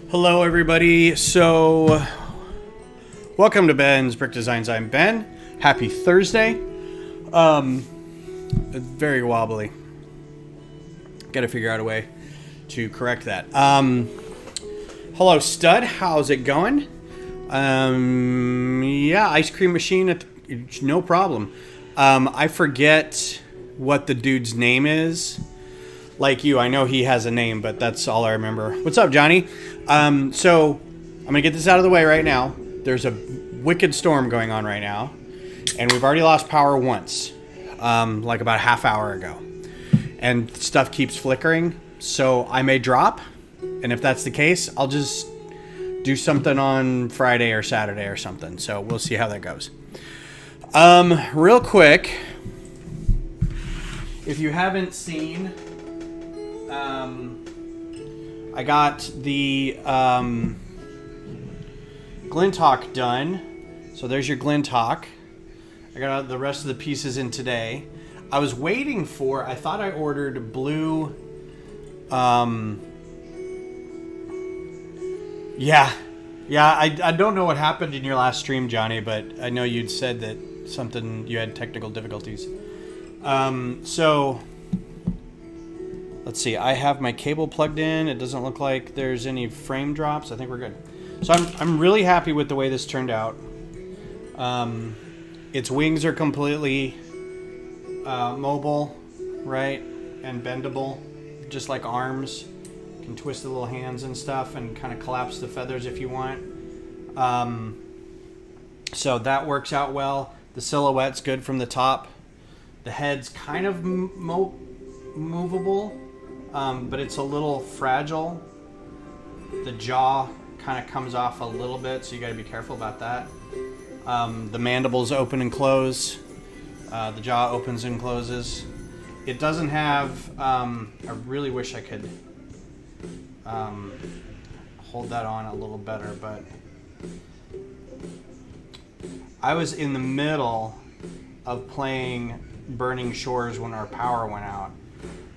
Hello everybody, so welcome to Ben's Brick Designs. I'm Ben. Happy Thursday. Very wobbly. Gotta figure out a way to correct that. Hello Stud, how's it going? Yeah, ice cream machine, no problem. I forget what the dude's name is. Like you, I know he has a name, but that's all I remember. What's up, Johnny? So I'm gonna get this out of the way right now. There's a wicked storm going on right now, and we've already lost power once, like about a half hour ago, and stuff keeps flickering. So I may drop, and if that's the case, I'll just do something on Friday or Saturday or something. So we'll see how that goes. Real quick, if you haven't seen, I got the Glintock done. So there's your Glintock. I got the rest of the pieces in today. I was waiting for, I thought I ordered blue. Yeah, I don't know what happened in your last stream, Johnny, but I know you'd said that you had technical difficulties. So let's see, I have my cable plugged in. It doesn't look like there's any frame drops. I think we're good. So I'm really happy with the way this turned out. Its wings are completely mobile, right? And bendable, just like arms. You can twist the little hands and stuff and kind of collapse the feathers if you want. So that works out well. The silhouette's good from the top. The head's kind of movable. But it's a little fragile. The jaw kind of comes off a little bit, so you got to be careful about that. The mandibles open and close. The jaw opens and closes. It doesn't have, I really wish I could hold that on a little better, but I was in the middle of playing Burning Shores when our power went out.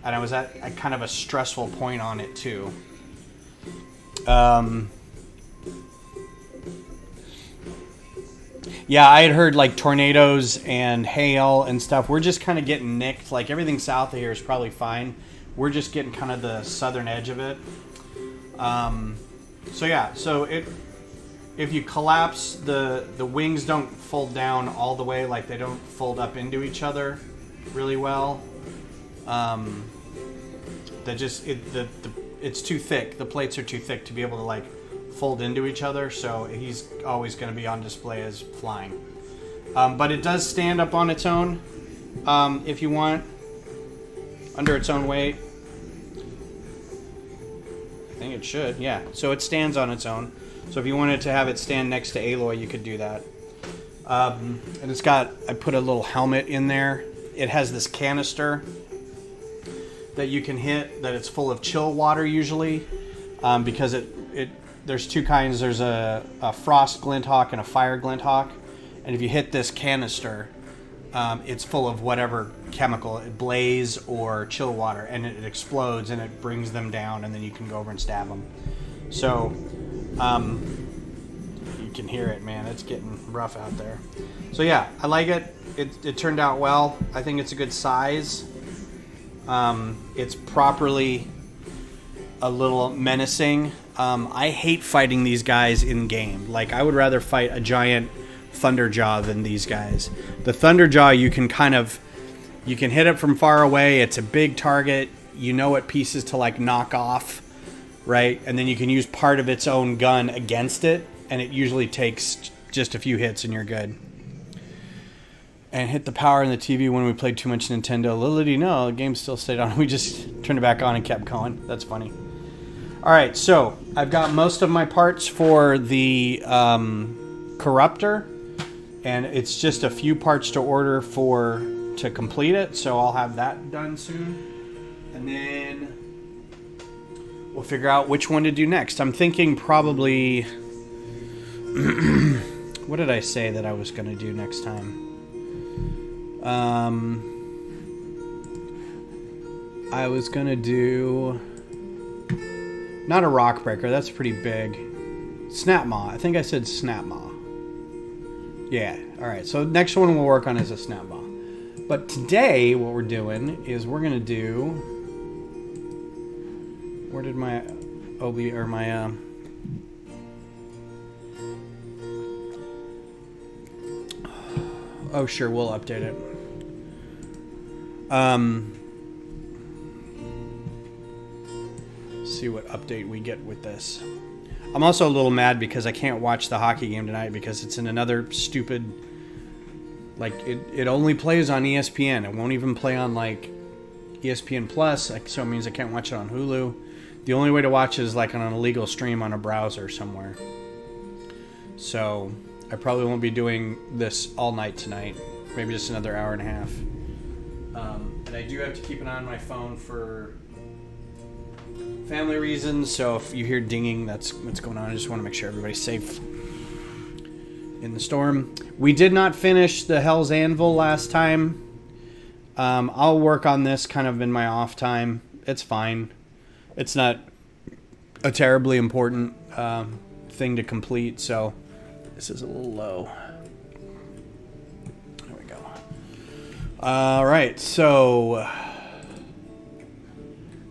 And I was at a kind of a stressful point on it too. Yeah, I had heard like tornadoes and hail and stuff. We're just kind of getting nicked. Like everything south of here is probably fine. We're just getting kind of the southern edge of it. So yeah, so if you collapse, the wings don't fold down all the way. Like they don't fold up into each other really well. It's too thick. The plates are too thick to be able to like fold into each other. So he's always going to be on display as flying. But it does stand up on its own if you want, under its own weight. I think it should, yeah. So it stands on its own. So if you wanted to have it stand next to Aloy, you could do that. And I put a little helmet in there. It has this canister that you can hit, that it's full of chill water usually, because there's two kinds. There's a frost Glinthawk and a fire Glinthawk, and if you hit this canister, it's full of whatever chemical, blaze or chill water, and it explodes and it brings them down, and then you can go over and stab them. So you can hear it, man. It's getting rough out there. So yeah, I like it. It turned out well. I think it's a good size. It's properly a little menacing. I hate fighting these guys in game. Like, I would rather fight a giant Thunderjaw than these guys. The Thunderjaw, you can hit it from far away. It's a big target. You know what pieces to like knock off, right? And then you can use part of its own gun against it, and it usually takes just a few hits and you're good. and hit the power in the TV when we played too much Nintendo. Little did you know, the game still stayed on. We just turned it back on and kept going. That's funny. All right, so I've got most of my parts for the Corruptor, and it's just a few parts to order to complete it, so I'll have that done soon. And then we'll figure out which one to do next. I'm thinking probably... what did I say that I was going to do next time? I was going to do... Not a rock breaker, that's pretty big. Snapmaw. I think I said Snapmaw. Yeah, alright. So next one we'll work on is a Snapmaw. But today, what we're doing is we're going to do... Where did my... Oh, sure, we'll update it. See what update we get with this. I'm also a little mad because I can't watch the hockey game tonight because it's in another stupid... Like, it only plays on ESPN. It won't even play on, like, ESPN Plus, so it means I can't watch it on Hulu. The only way to watch it is, like, on an illegal stream on a browser somewhere. So, I probably won't be doing this all night tonight. Maybe just another hour and a half. And I do have to keep an eye on my phone for family reasons, so if you hear dinging, that's what's going on. I just want to make sure everybody's safe in the storm. We did not finish the Hell's Anvil last time. I'll work on this kind of in my off time. It's fine. It's not a terribly important thing to complete, so this is a little low. There we go. All right, so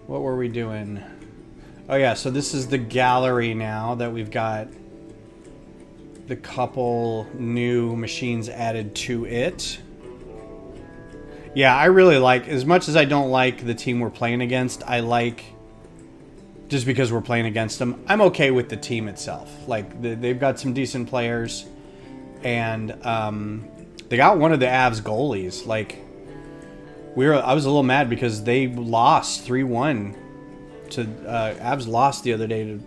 what were we doing? Oh yeah, so this is the gallery now that we've got the couple new machines added to it. Yeah, I really like, as much as I don't like the team we're playing against, I like, just because we're playing against them, I'm okay with the team itself. Like, they've got some decent players, and they got one of the Avs goalies. Like, I was a little mad because they lost 3-1 to Avs lost the other day to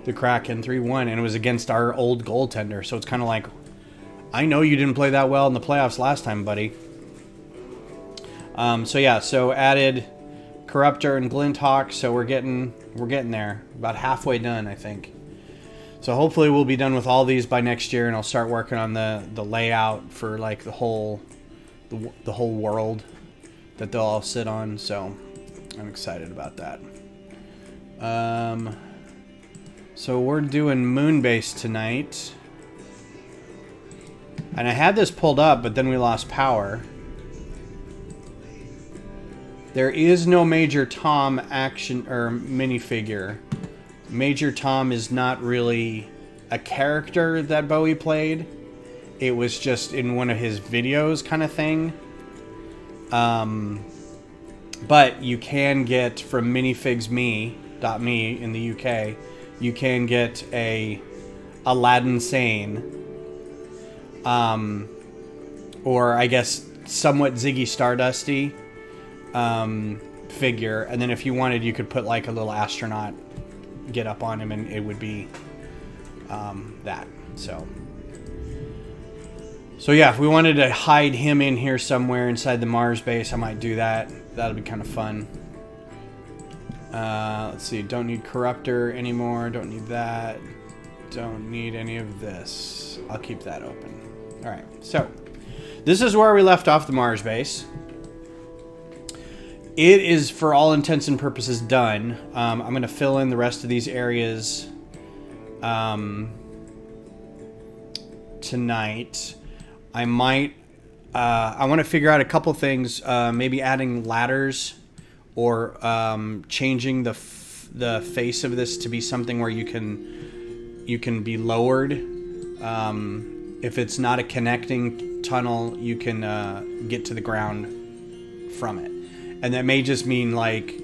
the Kraken 3-1, and it was against our old goaltender. So it's kind of like, I know you didn't play that well in the playoffs last time, buddy. So yeah, so added Corruptor and Glinthawk, so we're getting there. About halfway done, I think. So hopefully we'll be done with all these by next year, and I'll start working on the layout for like the whole world that they'll all sit on. So I'm excited about that. So we're doing Moonbase tonight. And I had this pulled up, but then we lost power. There is no Major Tom action or minifigure. Major Tom is not really a character that Bowie played. It was just in one of his videos kind of thing. But you can get from minifigsme.me in the UK, you can get a Aladdin Sane, or I guess somewhat Ziggy Stardusty figure, and then if you wanted, you could put like a little astronaut get up on him, and it would be that. So yeah, if we wanted to hide him in here somewhere inside the Mars base, I might do that. That'll be kind of fun. Let's see. Don't need Corruptor anymore. Don't need that. Don't need any of this. I'll keep that open. All right. So this is where we left off the Mars base. It is, for all intents and purposes, done. I'm going to fill in the rest of these areas tonight. I might... I want to figure out a couple things. Maybe adding ladders, or changing the face of this to be something where you can be lowered. If it's not a connecting tunnel, you can get to the ground from it. And that may just mean like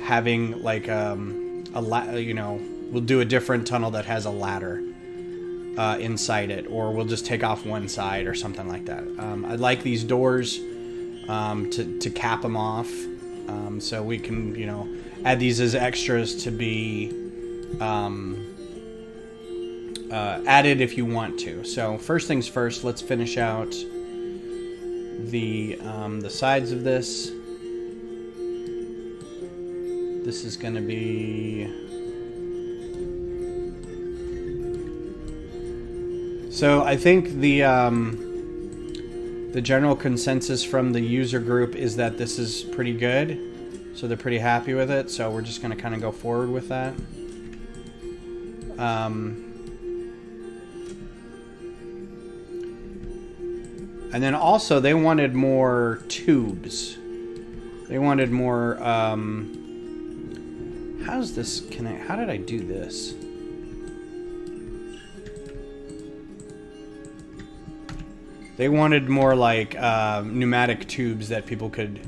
having like we'll do a different tunnel that has a ladder. inside it, or we'll just take off one side or something like that. I'd like these doors to cap them off, so we can, you know, add these as extras to be added if you want to. So first things first, let's finish out the sides of this. This is going to be... So I think the general consensus from the user group is that this is pretty good. So they're pretty happy with it. So we're just going to kind of go forward with that. And then also they wanted more tubes. They wanted more... how's this connect? How did I do this? They wanted more like pneumatic tubes that people could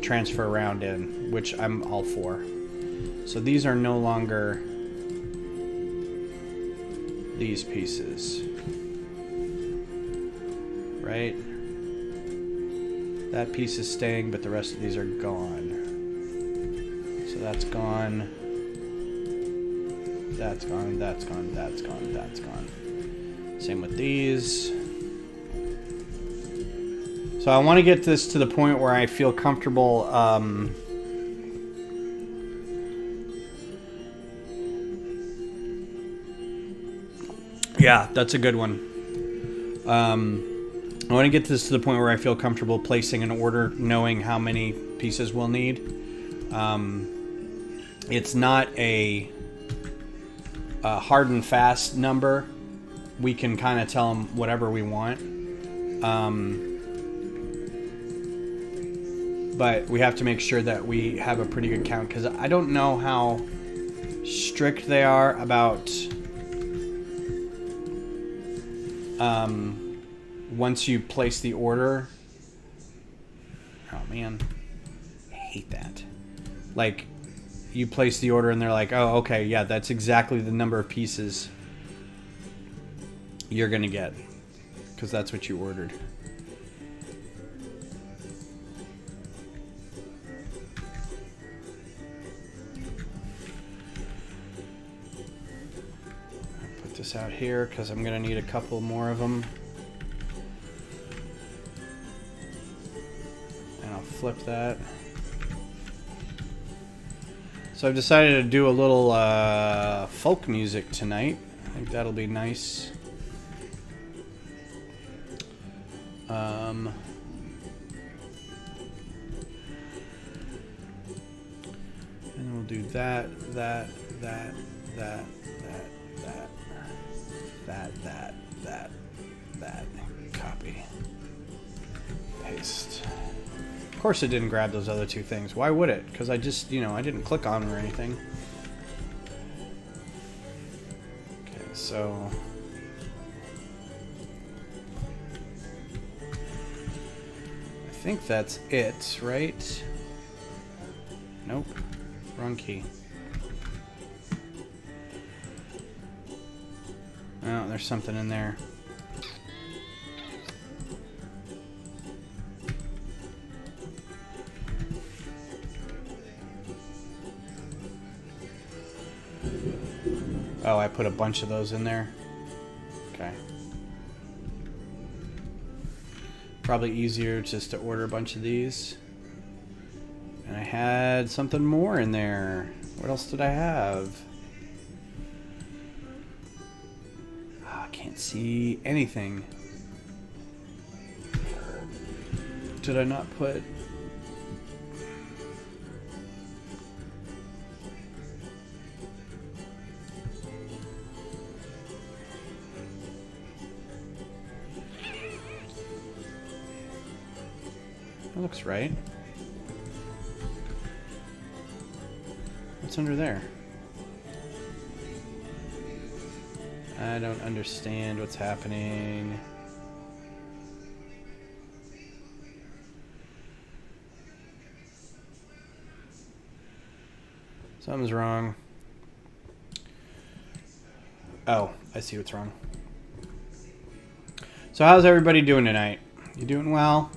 transfer around in, which I'm all for. So these are no longer these pieces, right? That piece is staying, but the rest of these are gone. So that's gone. That's gone, that's gone, that's gone, that's gone. Same with these. So I want to get this to the point where I feel comfortable yeah, that's a good one. I want to get this to the point where I feel comfortable placing an order, knowing how many pieces we'll need. It's not a hard and fast number. We can kind of tell them whatever we want. But we have to make sure that we have a pretty good count, because I don't know how strict they are about once you place the order. Oh man, I hate that. Like, you place the order and they're like, oh, okay, yeah, that's exactly the number of pieces you're gonna get, because that's what you ordered. I'll put this out here because I'm gonna need a couple more of them. And I'll flip that. So I've decided to do a little folk music tonight. I think that'll be nice. And we'll do that, copy, paste. Of course it didn't grab those other two things. Why would it? Because I just, you know, I didn't click on them or anything. Okay, so... I think that's it, right? Nope. Wrong key. Oh, there's something in there. Oh, I put a bunch of those in there. Okay. Probably easier just to order a bunch of these. And I had something more in there. What else did I have? Oh, I can't see anything. Did I not put... That looks right. What's under there? I don't understand what's happening. Something's wrong. Oh, I see what's wrong. So how's everybody doing tonight? You doing well?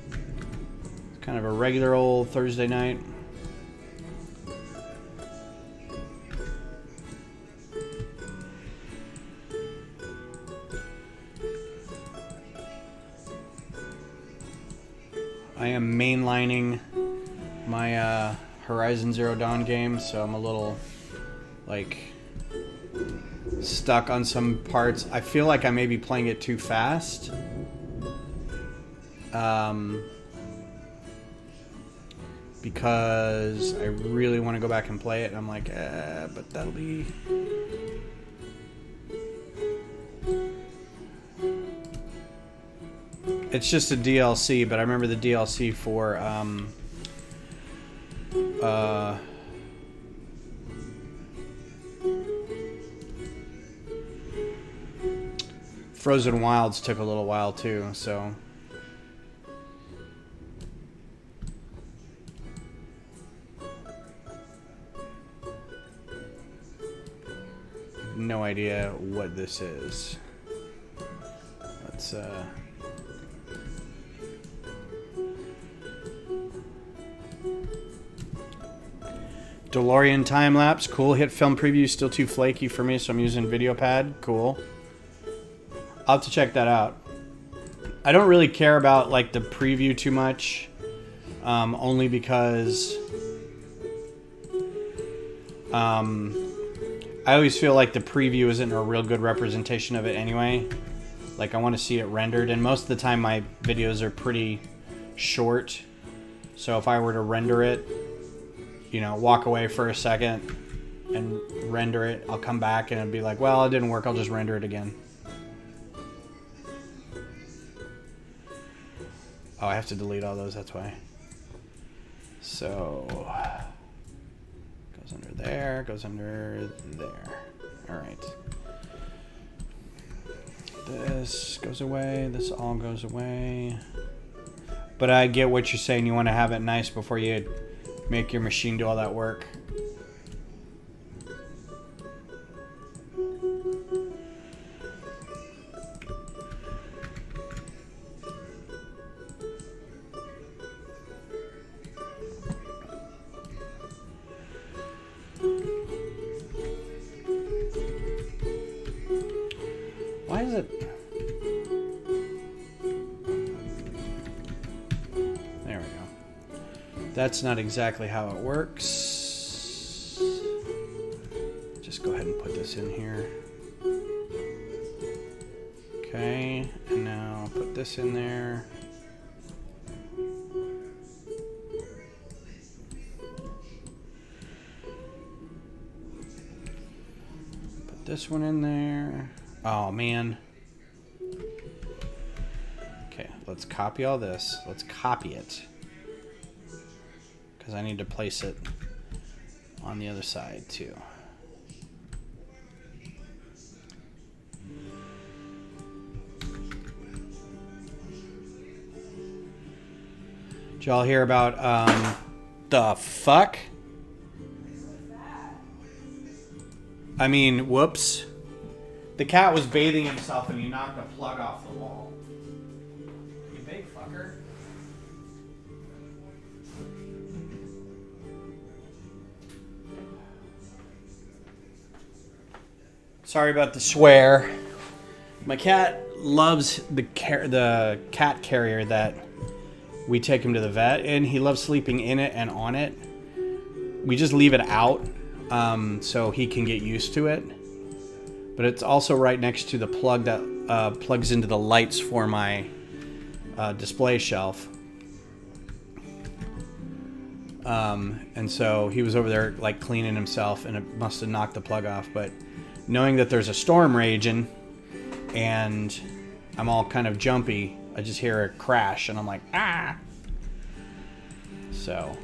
It's kind of a regular old Thursday night. I am mainlining my Horizon Zero Dawn game, so I'm a little like stuck on some parts. I feel like I may be playing it too fast. Because I really want to go back and play it, and I'm like, but that'll be... It's just a DLC, but I remember the DLC for Frozen Wilds took a little while too, so no idea what this is. Let's DeLorean time lapse, cool. Hit film preview, still too flaky for me, so I'm using VideoPad. Cool. I'll have to check that out. I don't really care about like the preview too much, only because I always feel like the preview isn't a real good representation of it anyway. Like I want to see it rendered, and most of the time my videos are pretty short. So if I were to render it, you know, walk away for a second and render it, I'll come back and it'll be like, well, it didn't work, I'll just render it again. Oh, I have to delete all those, that's why. So, goes under there, goes under there. Alright. This goes away, this all goes away. But I get what you're saying, you want to have it nice before you make your machine do all that work. Why is it... There we go. That's not exactly how it works. Just go ahead and put this in here. Okay, and now put this in there. Put this one in there. Oh, man. Okay, let's copy all this. Let's copy it. Because I need to place it on the other side, too. Did y'all hear about, the fuck? I mean, whoops. The cat was bathing himself and he knocked the plug off the wall. You big fucker. Sorry about the swear. My cat loves the cat carrier that we take him to the vet in. He loves sleeping in it and on it. We just leave it out so he can get used to it. But it's also right next to the plug that plugs into the lights for my display shelf. And so he was over there like cleaning himself and it must have knocked the plug off. But knowing that there's a storm raging and I'm all kind of jumpy, I just hear a crash and I'm like, ah! So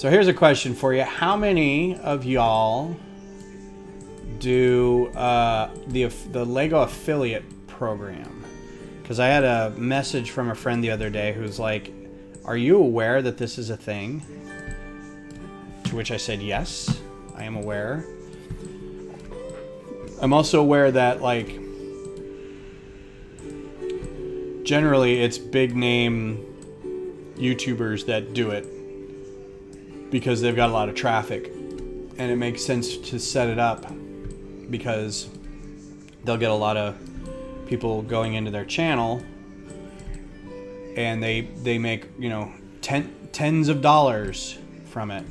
here's a question for you. How many of y'all do the Lego affiliate program? Because I had a message from a friend the other day who's like, are you aware that this is a thing? To which I said, yes, I am aware. I'm also aware that, like, generally it's big name YouTubers that do it because they've got a lot of traffic, and it makes sense to set it up because they'll get a lot of people going into their channel, and they make, you know, tens of dollars from it.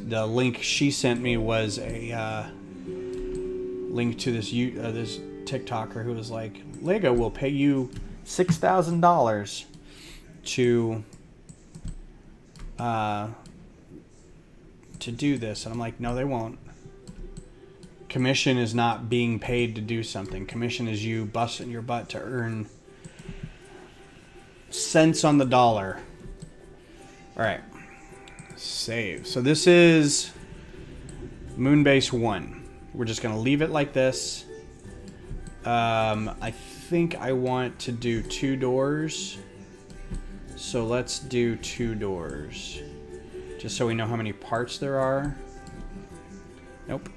The link she sent me was a link to this this TikToker who was like, Lego will pay you $6,000 to do this. And I'm like, no, they won't. Commission is not being paid to do something. Commission is you busting your butt to earn cents on the dollar. All right, save. So this is Moonbase 1. We're just gonna leave it like this. I think I want to do 2 doors. So let's do 2 doors. Just so we know how many parts there are. Nope.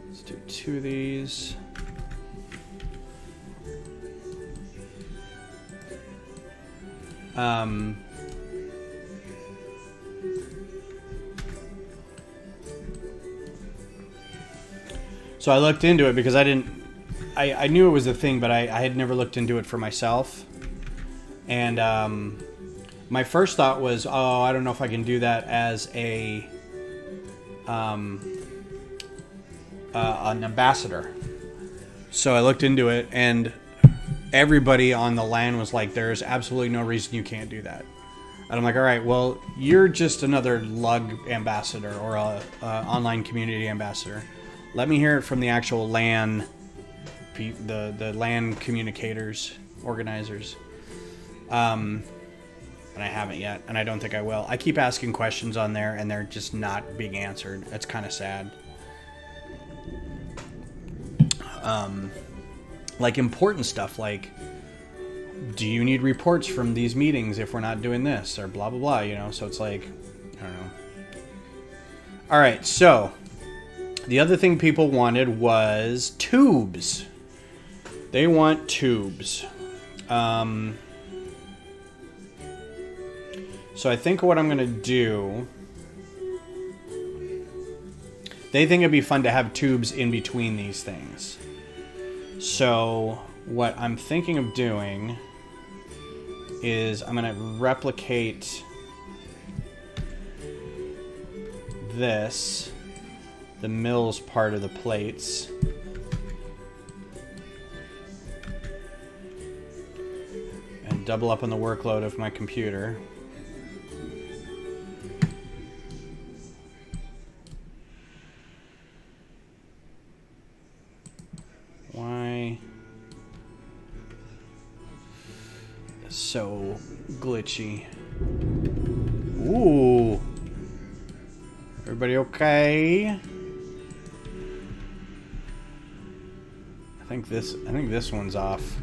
Let's do 2 of these. So I looked into it because I knew it was a thing, but I had never looked into it for myself. And my first thought was, oh, I don't know if I can do that as an ambassador. So I looked into it, and everybody on the LAN was like, there's absolutely no reason you can't do that. And I'm like, all right, well, you're just another LUG ambassador or a online community ambassador. Let me hear it from the actual LAN, the LAN communicators, organizers. And I haven't yet, and I don't think I will. I keep asking questions on there, and they're just not being answered. It's kind of sad. Like important stuff, like, do you need reports from these meetings if we're not doing this, or blah, blah, blah, you know? So it's like, I don't know. All right, so the other thing people wanted was tubes. They want tubes. So I think what I'm going to do... They think it'd be fun to have tubes in between these things. So what I'm thinking of doing is I'm going to replicate this, the mills part of the plates. And double up on the workload of my computer. Why? So glitchy. Ooh. Everybody okay? I think this one's off.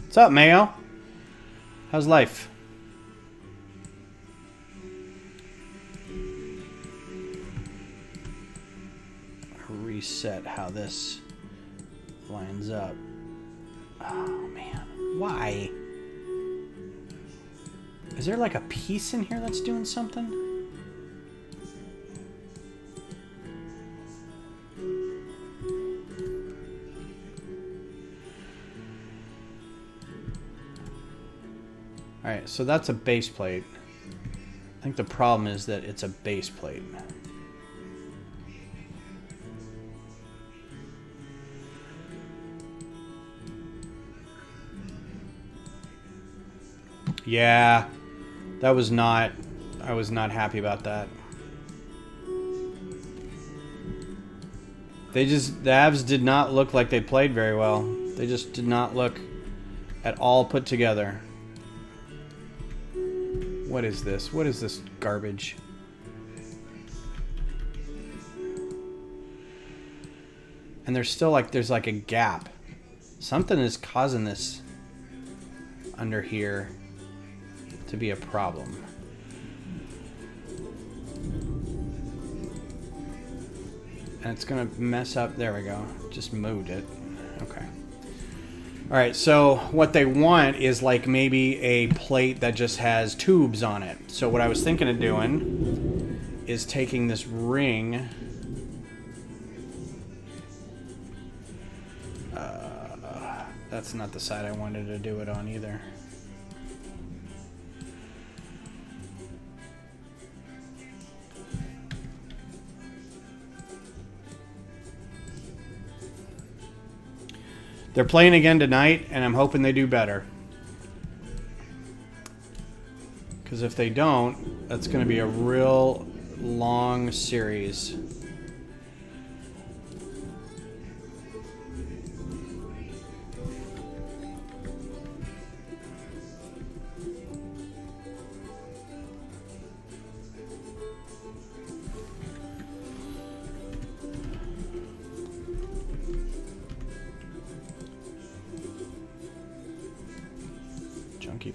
What's up, Mayo? How's life? Reset how this lines up. Oh, man. Why? Is there like a piece in here that's doing something? Alright, so that's a base plate. I think the problem is that it's a base plate. Yeah, that was not... I was not happy about that. The Avs did not look like they played very well. They just did not look at all put together. What is this? What is this garbage? And there's still like, there's like a gap. Something is causing this under here to be a problem. And it's gonna mess up, there we go. Just moved it, okay. All right, so what they want is like maybe a plate that just has tubes on it. So what I was thinking of doing is taking this ring, that's not the side I wanted to do it on either. They're playing again tonight, and I'm hoping they do better. Because if they don't, that's going to be a real long series.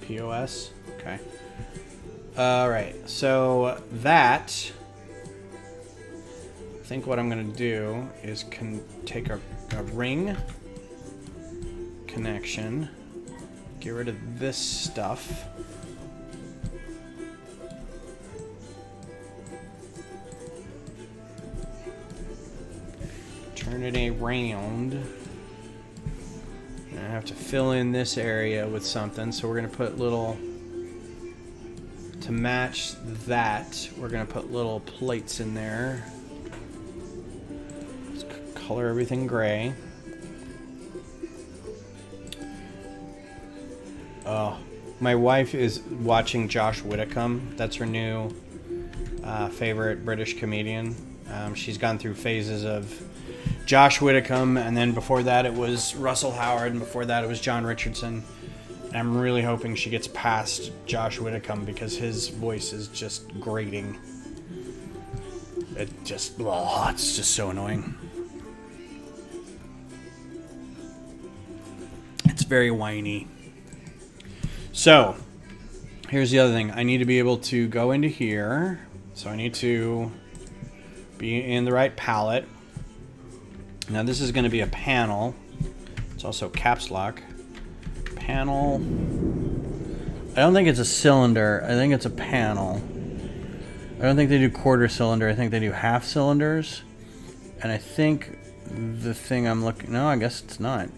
POS. Okay. All right. So that, I think what I'm going to do is take a ring connection, get rid of this stuff. Turn it around. I have to fill in this area with something, so we're going to put little, to match that, we're going to put little plates in there. Let's color everything gray. Oh, my wife is watching Josh Widdicombe. That's her new favorite British comedian. She's gone through phases of Josh Widdicombe, and then before that it was Russell Howard, and before that it was John Richardson. And I'm really hoping she gets past Josh Widdicombe because his voice is just grating. It just, oh, it's just so annoying. It's very whiny. So, here's the other thing. I need to be able to go into here. So I need to be in the right palette. Now this is going to be a panel. It's also caps lock. Panel. I don't think it's a cylinder. I think it's a panel. I don't think they do quarter cylinder. I think they do half cylinders. And I think the thing I'm looking... No, I guess it's not.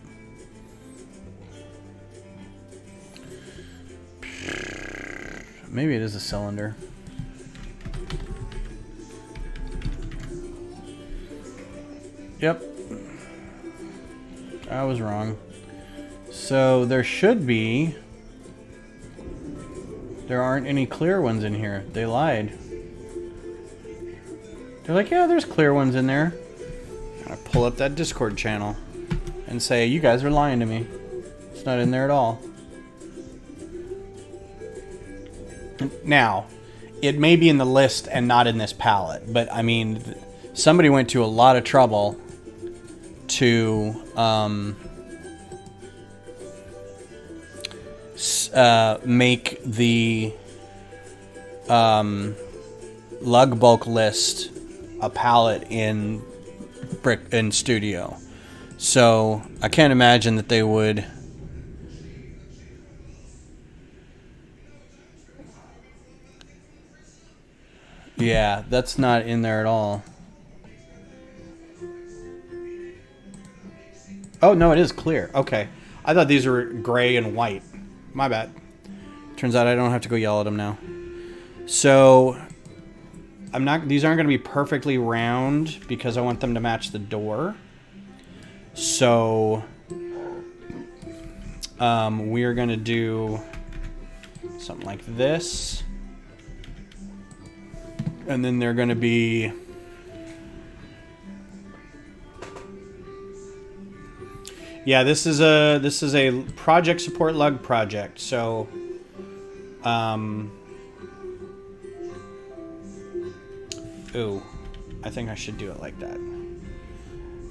Maybe it is a cylinder. Yep. I was wrong. So there should be... There aren't any clear ones in here. They lied. They're like, yeah, there's clear ones in there. I pull up that Discord channel and say, you guys are lying to me. It's not in there at all. Now, it may be in the list and not in this palette, but I mean, somebody went to a lot of trouble to make the lug bulk list a palette in Studio. So I can't imagine that they would. Yeah, that's not in there at all. Oh, no, it is clear. Okay. I thought these were gray and white. My bad. Turns out I don't have to go yell at them now. So, these aren't going to be perfectly round because I want them to match the door. So, we're going to do something like this. And then they're going to be... Yeah, this is a project support lug project. So, ooh, I think I should do it like that.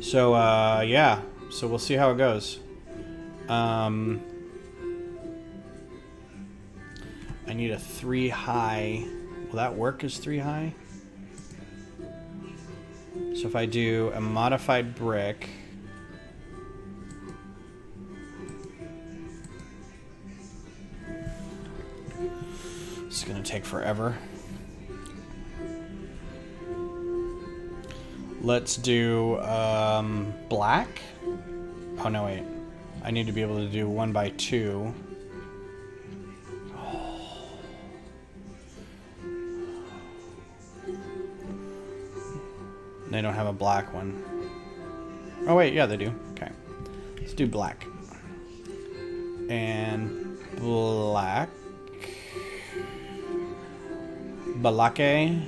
So, yeah. So we'll see how it goes. I need a 3 high. Will that work as 3 high? So if I do a modified brick... It's going to take forever. Let's do black. Oh, no, wait. I need to be able to do 1 by 2. They don't have a black one. Oh, wait. Yeah, they do. Okay. Let's do black. And black. Balake.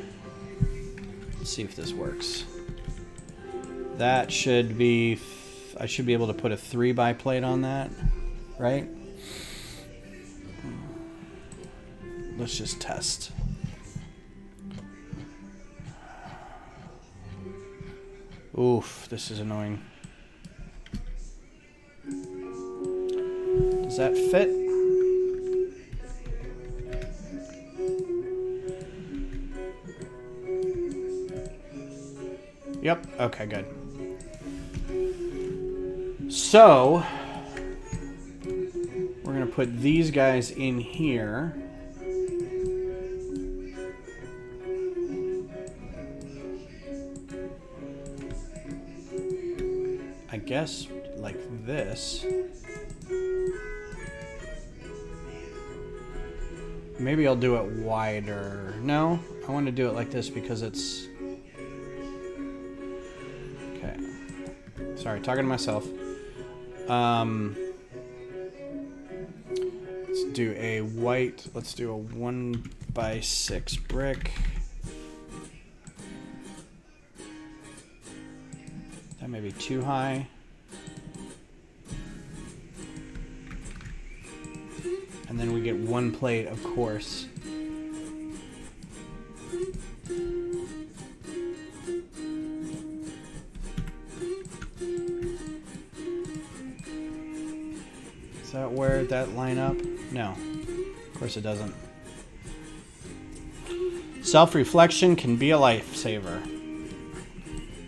Let's see if this works. That should be... I should be able to put a 3 by plate on that, right? Let's just test. Oof, this is annoying. Does that fit? Yep, okay, good. So, we're going to put these guys in here. I guess like this. Maybe I'll do it wider. No, I want to do it like this because it's... Okay. Sorry, talking to myself. Let's do a white, let's do a 1 by 6 brick. That may be too high. And then we get 1 plate, of course. Is that where that line up? No. Of course it doesn't. Self-reflection can be a lifesaver.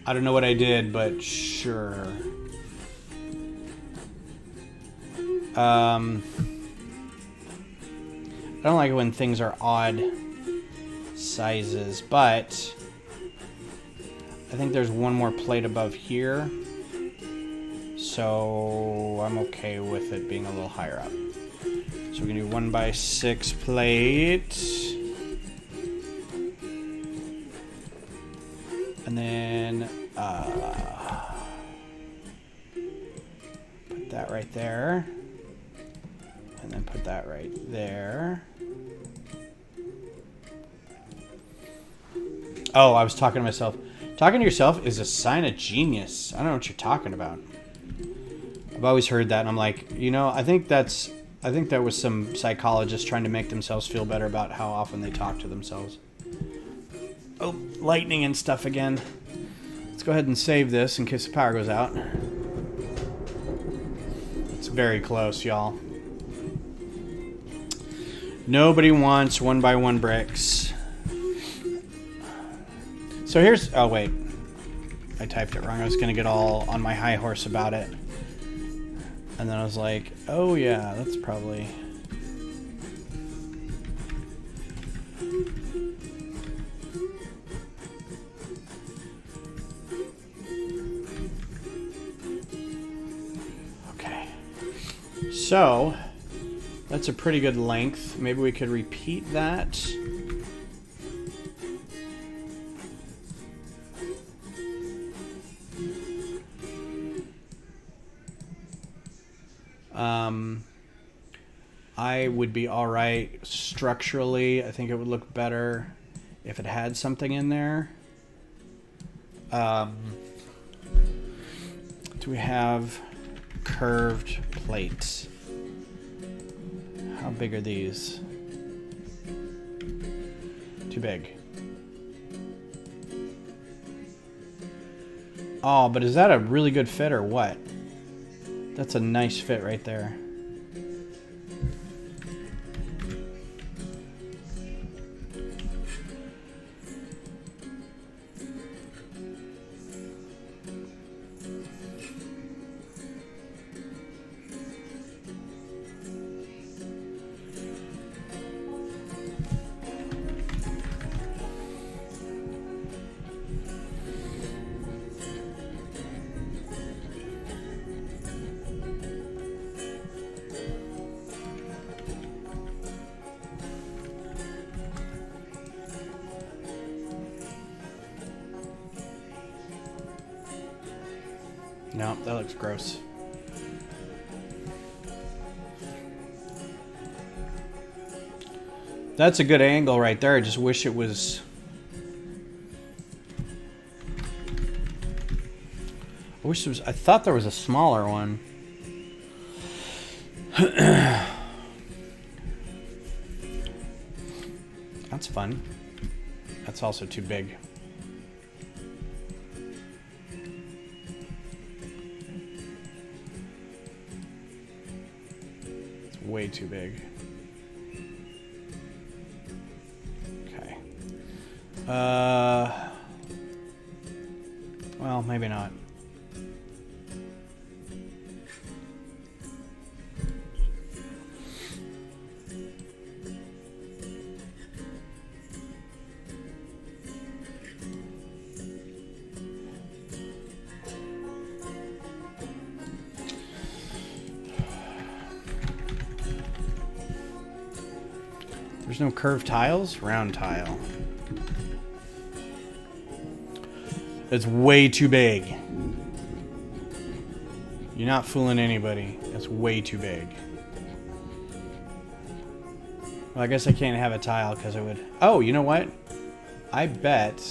I don't know what I did, but sure. I don't like it when things are odd sizes, but I think there's 1 more plate above here. So I'm okay with it being a little higher up. So we're gonna do 1 by 6 plate. And then put that right there. And then put that right there. Oh, I was talking to myself. Talking to yourself is a sign of genius. I don't know what you're talking about. I've always heard that, and I'm like, you know, I think that was some psychologists trying to make themselves feel better about how often they talk to themselves. Oh, lightning and stuff again. Let's go ahead and save this in case the power goes out. It's very close, y'all. Nobody wants 1 by 1 bricks. So here's... Oh, wait. I typed it wrong. I was going to get all on my high horse about it. And then I was like, oh yeah, that's probably... Okay. So, that's a pretty good length. Maybe we could repeat that. I would be all right structurally. I think it would look better if it had something in there. Do we have curved plates? How big are these? Too big. Oh, but is that a really good fit or what? That's a nice fit right there. No, that looks gross. That's a good angle right there. I just wish it was... I thought there was a smaller one. That's fun. That's also too big. It's way too big. Okay. Well, maybe not. There's no curved tiles? Round tile. It's way too big. You're not fooling anybody. That's way too big. Well, I guess I can't have a tile because it would... Oh, you know what? I bet...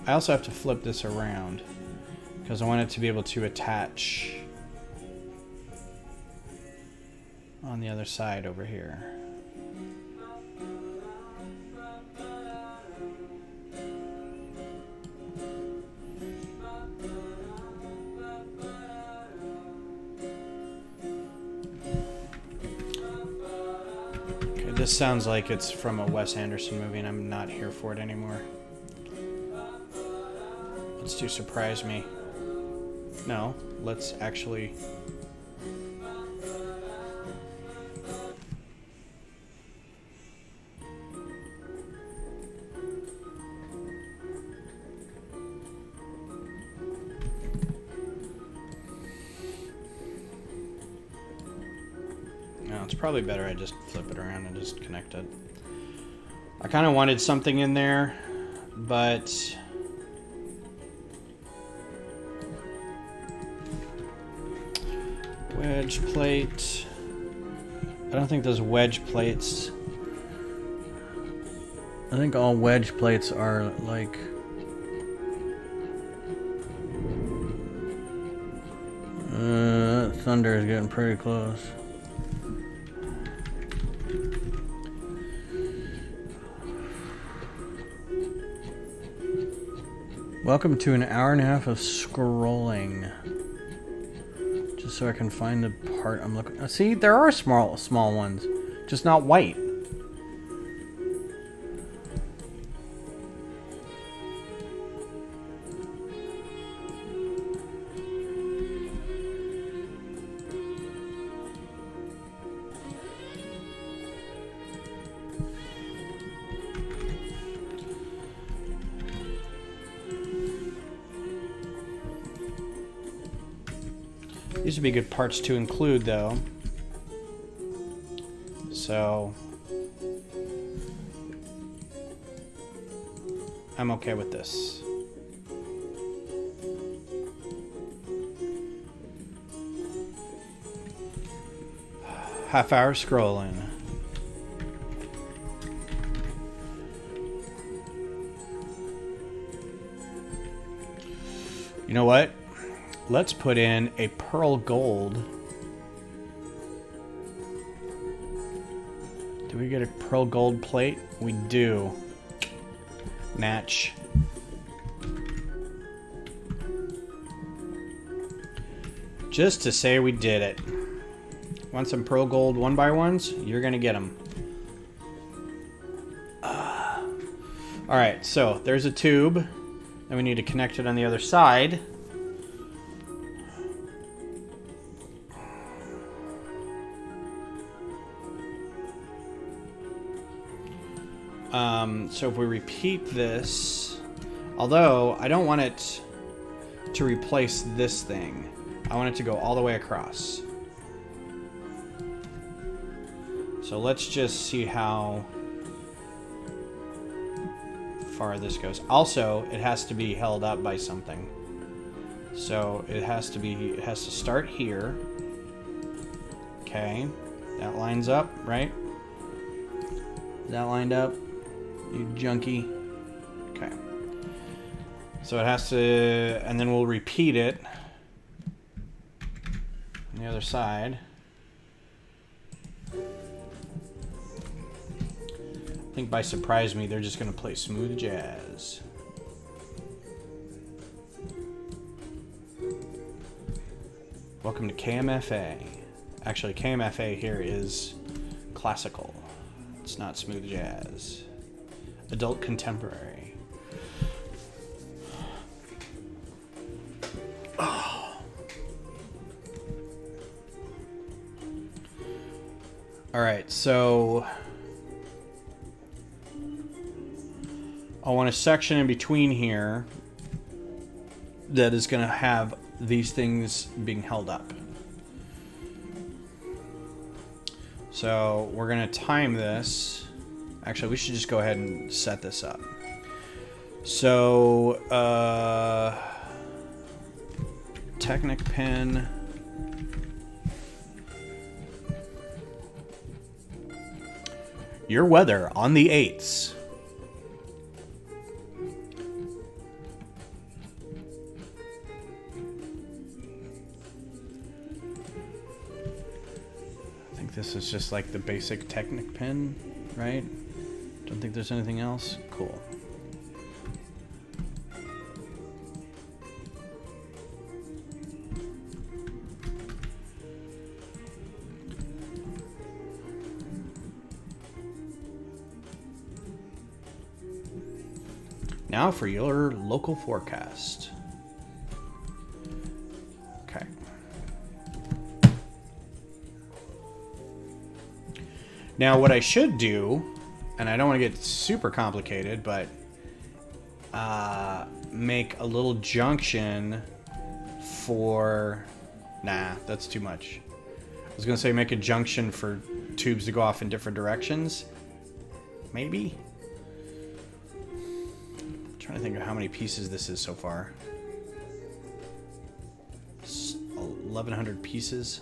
I also have to flip this around because I want it to be able to attach on the other side over here. This sounds like it's from a Wes Anderson movie, and I'm not here for it anymore. Let's do surprise me. No, let's actually... No, it's probably better I just flip it around and just connect it. I kind of wanted something in there, but... Wedge plate. I don't think those wedge plates... I think all wedge plates are like... Thunder is getting pretty close. Welcome to an hour and a half of scrolling. Just so I can find the part I'm looking... See, there are small ones. Just not white. These would be good parts to include, though. So... I'm okay with this. Half hour scrolling. You know what? Let's put in a pearl gold. Do we get a pearl gold plate? We do. Natch. Just to say we did it. Want some Pearl Gold 1x1s? You're going to get them. Alright, so there's a tube. Then we need to connect it on the other side. So if we repeat this, although I don't want it to replace this thing, I want it to go all the way across. So let's just see how far this goes. Also, it has to be held up by something. So it has to start here. Okay, that lines up, right? Is that lined up? You junkie. Okay. So it has to, and then we'll repeat it on the other side. I think by surprise me, they're just going to play smooth jazz. Welcome to KMFA. Actually, KMFA here is classical. It's not smooth jazz. Adult contemporary. Oh. All right, so I want a section in between here that is going to have these things being held up. So we're going to time this. Actually, we should just go ahead and set this up. So, Technic pin. Your weather on the 8s. I think this is just like the basic Technic pin, right? Don't think there's anything else. Cool. Now for your local forecast. Okay. Now what I should do, and I don't want to get super complicated, but make a little junction for... Nah, that's too much. I was going to say make a junction for tubes to go off in different directions. Maybe? I'm trying to think of how many pieces this is so far. 1,100 pieces.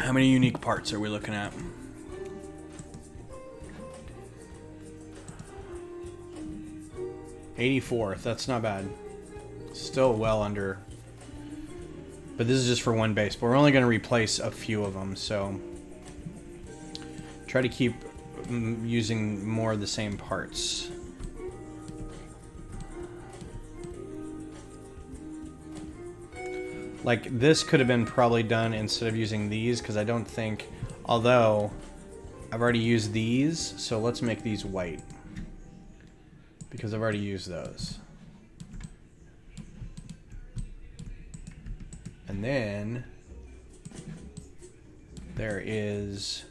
How many unique parts are we looking at? $84. That's not bad. Still well under. But this is just for one base. But we're only going to replace a few of them. So try to keep using more of the same parts. Like, this could have been probably done instead of using these, because I don't think... Although, I've already used these, so let's make these white. Because I've already used those. And then... there is...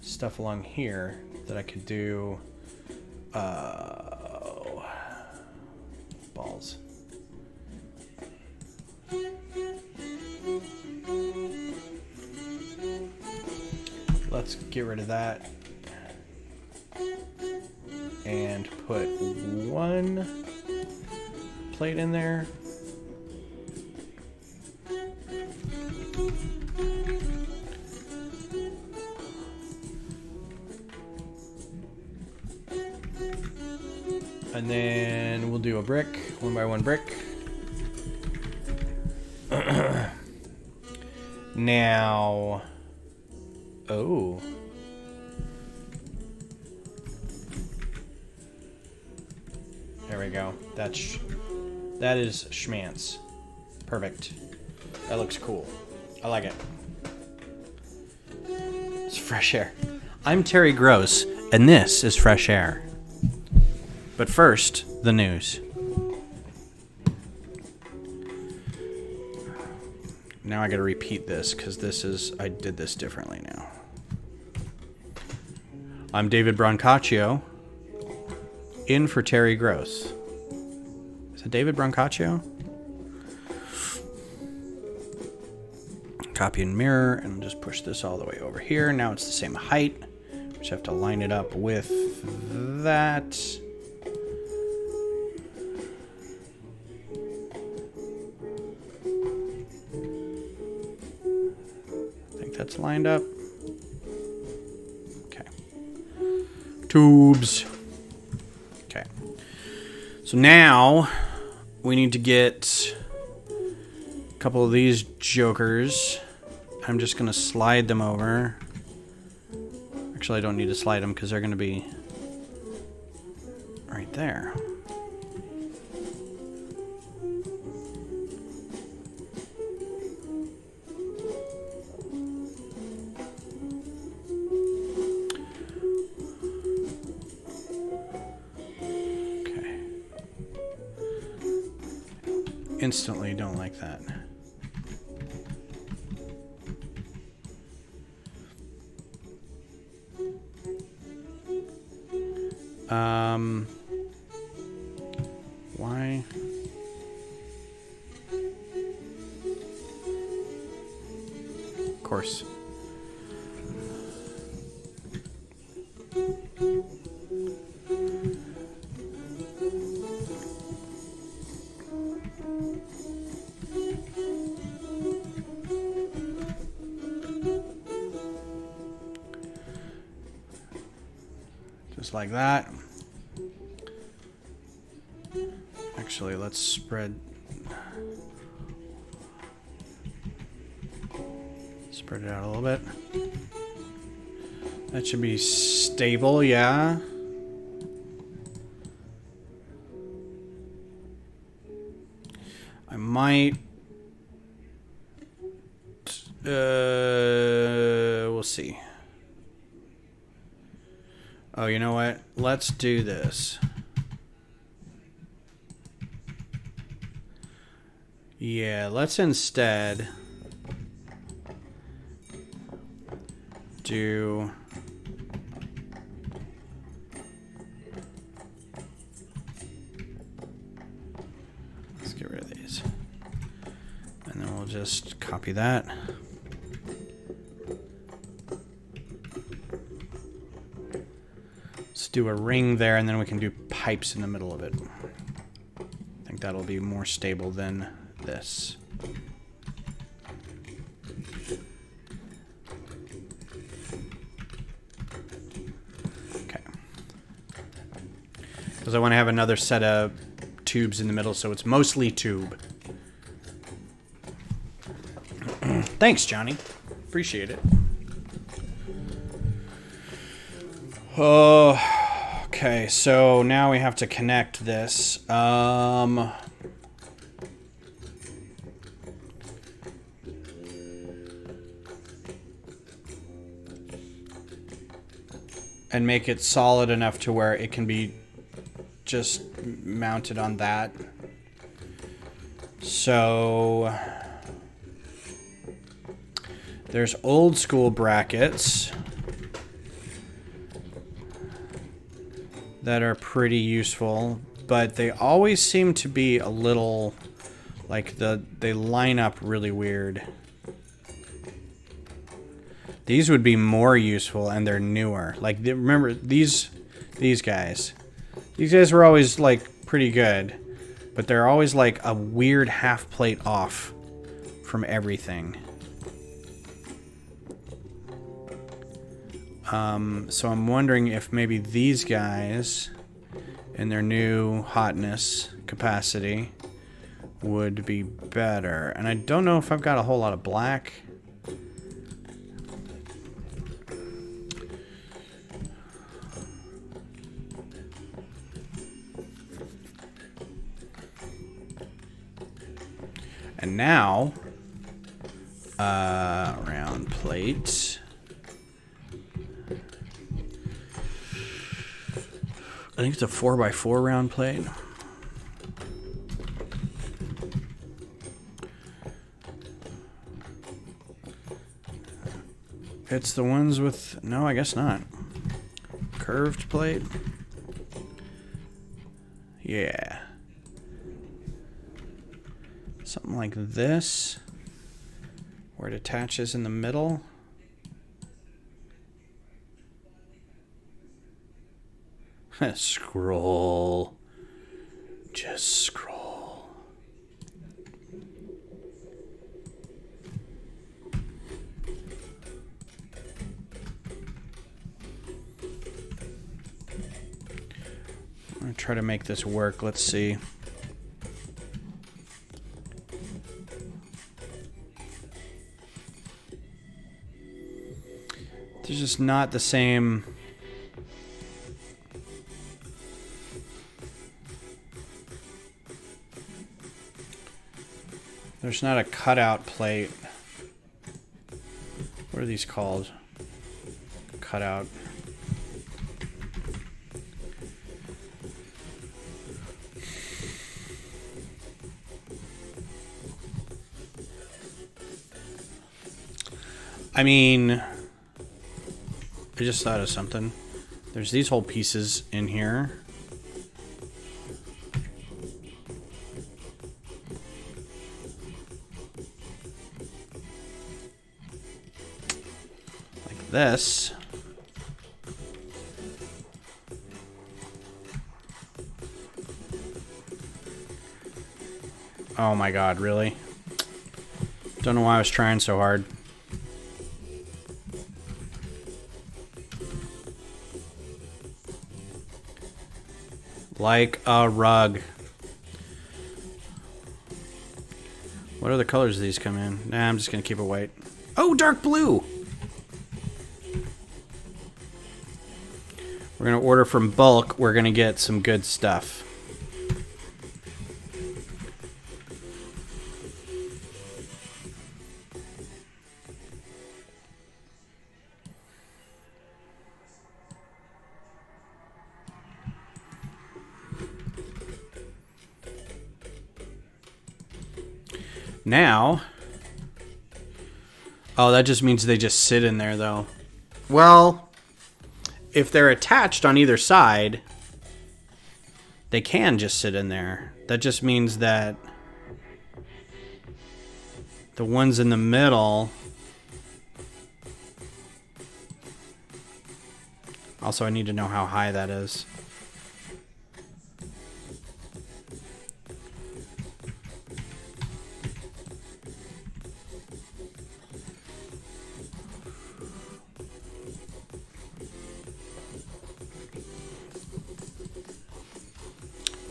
stuff along here that I could do... balls. Let's get rid of that and put one plate in there. And then we'll do a brick, 1x1 brick. Now, oh. we go. That is schmance. Perfect. That looks cool. I like it. It's fresh air. I'm Terry Gross, and this is Fresh Air. But first, the news. Now I gotta repeat this, because I did this differently now. I'm David Brancaccio, in for Terry Gross. Is it David Brancaccio? Copy and mirror, and just push this all the way over here. Now it's the same height. We just have to line it up with that. I think that's lined up. Okay. Tubes. Okay. So now we need to get a couple of these jokers. I'm just going to slide them over. Actually, I don't need to slide them because they're going to be right there. Okay. Instantly don't like that. Why? Of course. Just like that. Actually, let's spread it out a little bit. That should be stable, yeah. I might we'll see. Oh, you know what? Let's do this. Yeah, let's instead do let's get rid of these. And then we'll just copy that. Let's do a ring there, and then we can do pipes in the middle of it. I think that'll be more stable than this. Okay. Because I want to have another set of tubes in the middle, so it's mostly tube. Thanks, Johnny. Appreciate it. Oh, okay. So now we have to connect this. And make it solid enough to where it can be just mounted on that. So there's old school brackets that are pretty useful, but they always seem to be a little like they line up really weird. These would be more useful, and they're newer. Like, remember these guys. These guys were always like pretty good, but they're always like a weird half plate off from everything. So I'm wondering if maybe these guys in their new hotness capacity would be better. And I don't know if I've got a whole lot of black. And now, round plate. I think it's a 4x4 round plate. It's the ones with, no, I guess not. Curved plate. Yeah. Something like this, where it attaches in the middle. Scroll. Just scroll. I'm gonna try to make this work. Let's see. There's just not the same. There's not a cutout plate. What are these called? Cutout. I mean, I just thought of something. There's these whole pieces in here. Like this. Oh my god, really? Don't know why I was trying so hard. Like a rug. What other colors do these come in? Nah, I'm just gonna keep it white. Oh, dark blue! We're gonna order from bulk. We're gonna get some good stuff. Now, oh, that just means they just sit in there, though. Well, if they're attached on either side, they can just sit in there. That just means that the ones in the middle. Also, I need to know how high that is.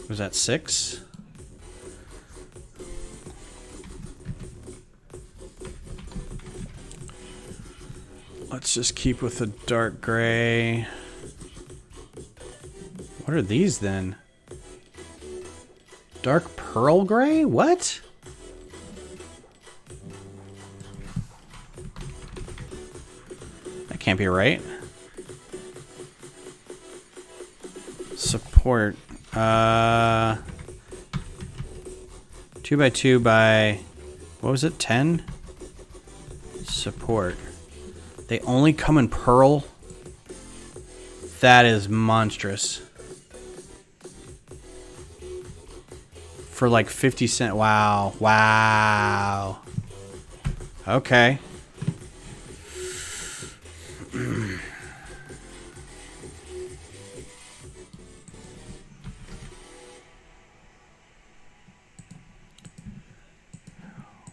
Was that 6? Let's just keep with the dark gray. What are these then? Dark pearl gray? What? That can't be right. Support. 2x2 by, what was it, 10? Support. They only come in pearl? That is monstrous. For like 50 cents. Wow. Wow. Okay.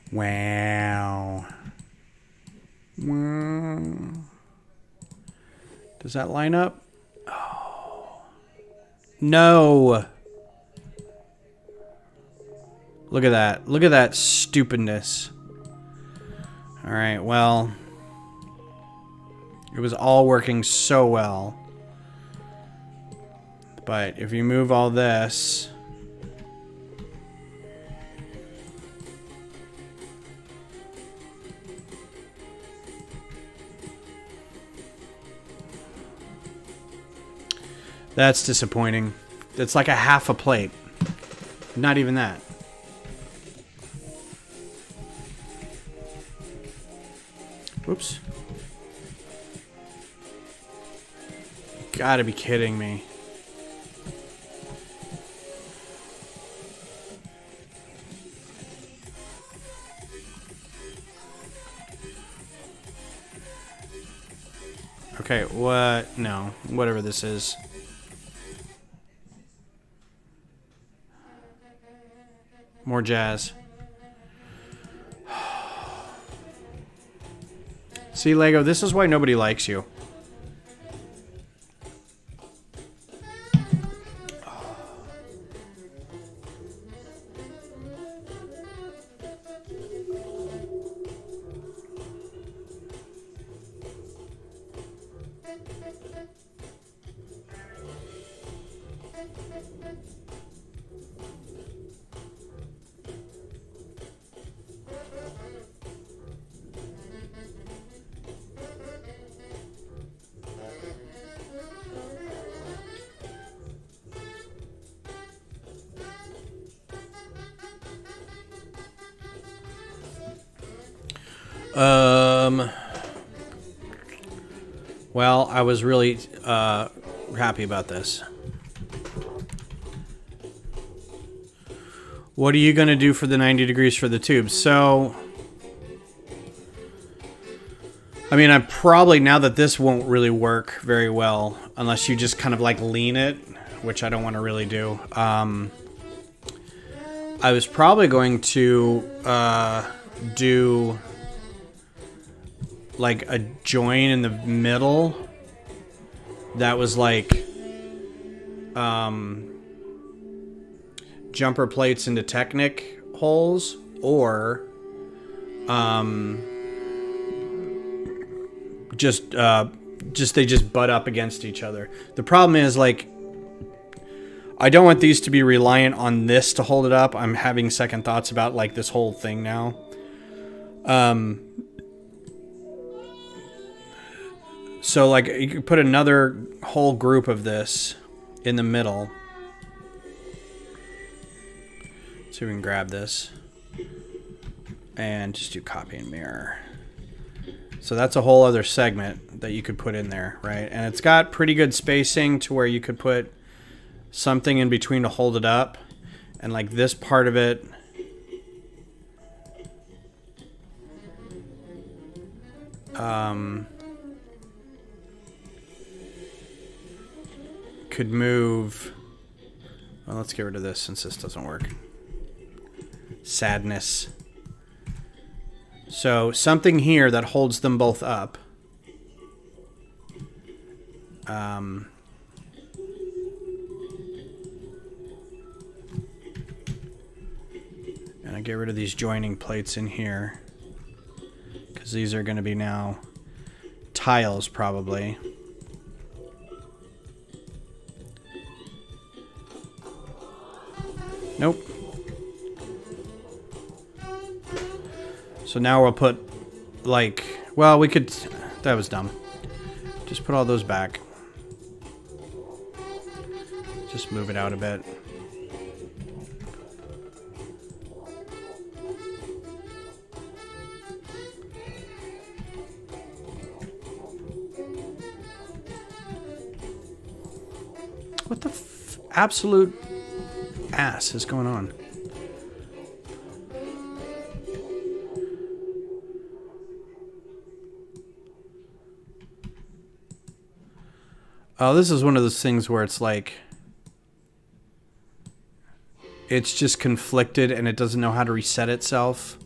Wow. Wow. Does that line up? Oh. No. Look at that. Look at that stupidness. All right, well. It was all working so well. But if you move all this. That's disappointing. It's like a half a plate. Not even that. Whoops. Gotta be kidding me. Okay, what? No, whatever this is. More jazz. See, Lego, this is why nobody likes you. Well, I was really happy about this. What are you going to do for the 90 degrees for the tubes? So, I mean, I'm probably, now that this won't really work very well, unless you just kind of like lean it, which I don't want to really do. I was probably going to do like a join in the middle that was like jumper plates into Technic holes, or just they just butt up against each other. The problem is, like, I don't want these to be reliant on this to hold it up. I'm having second thoughts about like this whole thing now. So like you could put another whole group of this in the middle. So we can grab this and just do copy and mirror. So that's a whole other segment that you could put in there, right? And it's got pretty good spacing to where you could put something in between to hold it up. And like this part of it could move. Well, let's get rid of this since this doesn't work. Sadness. So something here that holds them both up. And I get rid of these joining plates in here, because these are going to be now tiles probably. Nope. So now we'll put, like, well, we could, that was dumb. Just put all those back. Just move it out a bit. What the absolute ass is going on? Oh, this is one of those things where it's like, it's just conflicted and it doesn't know how to reset itself.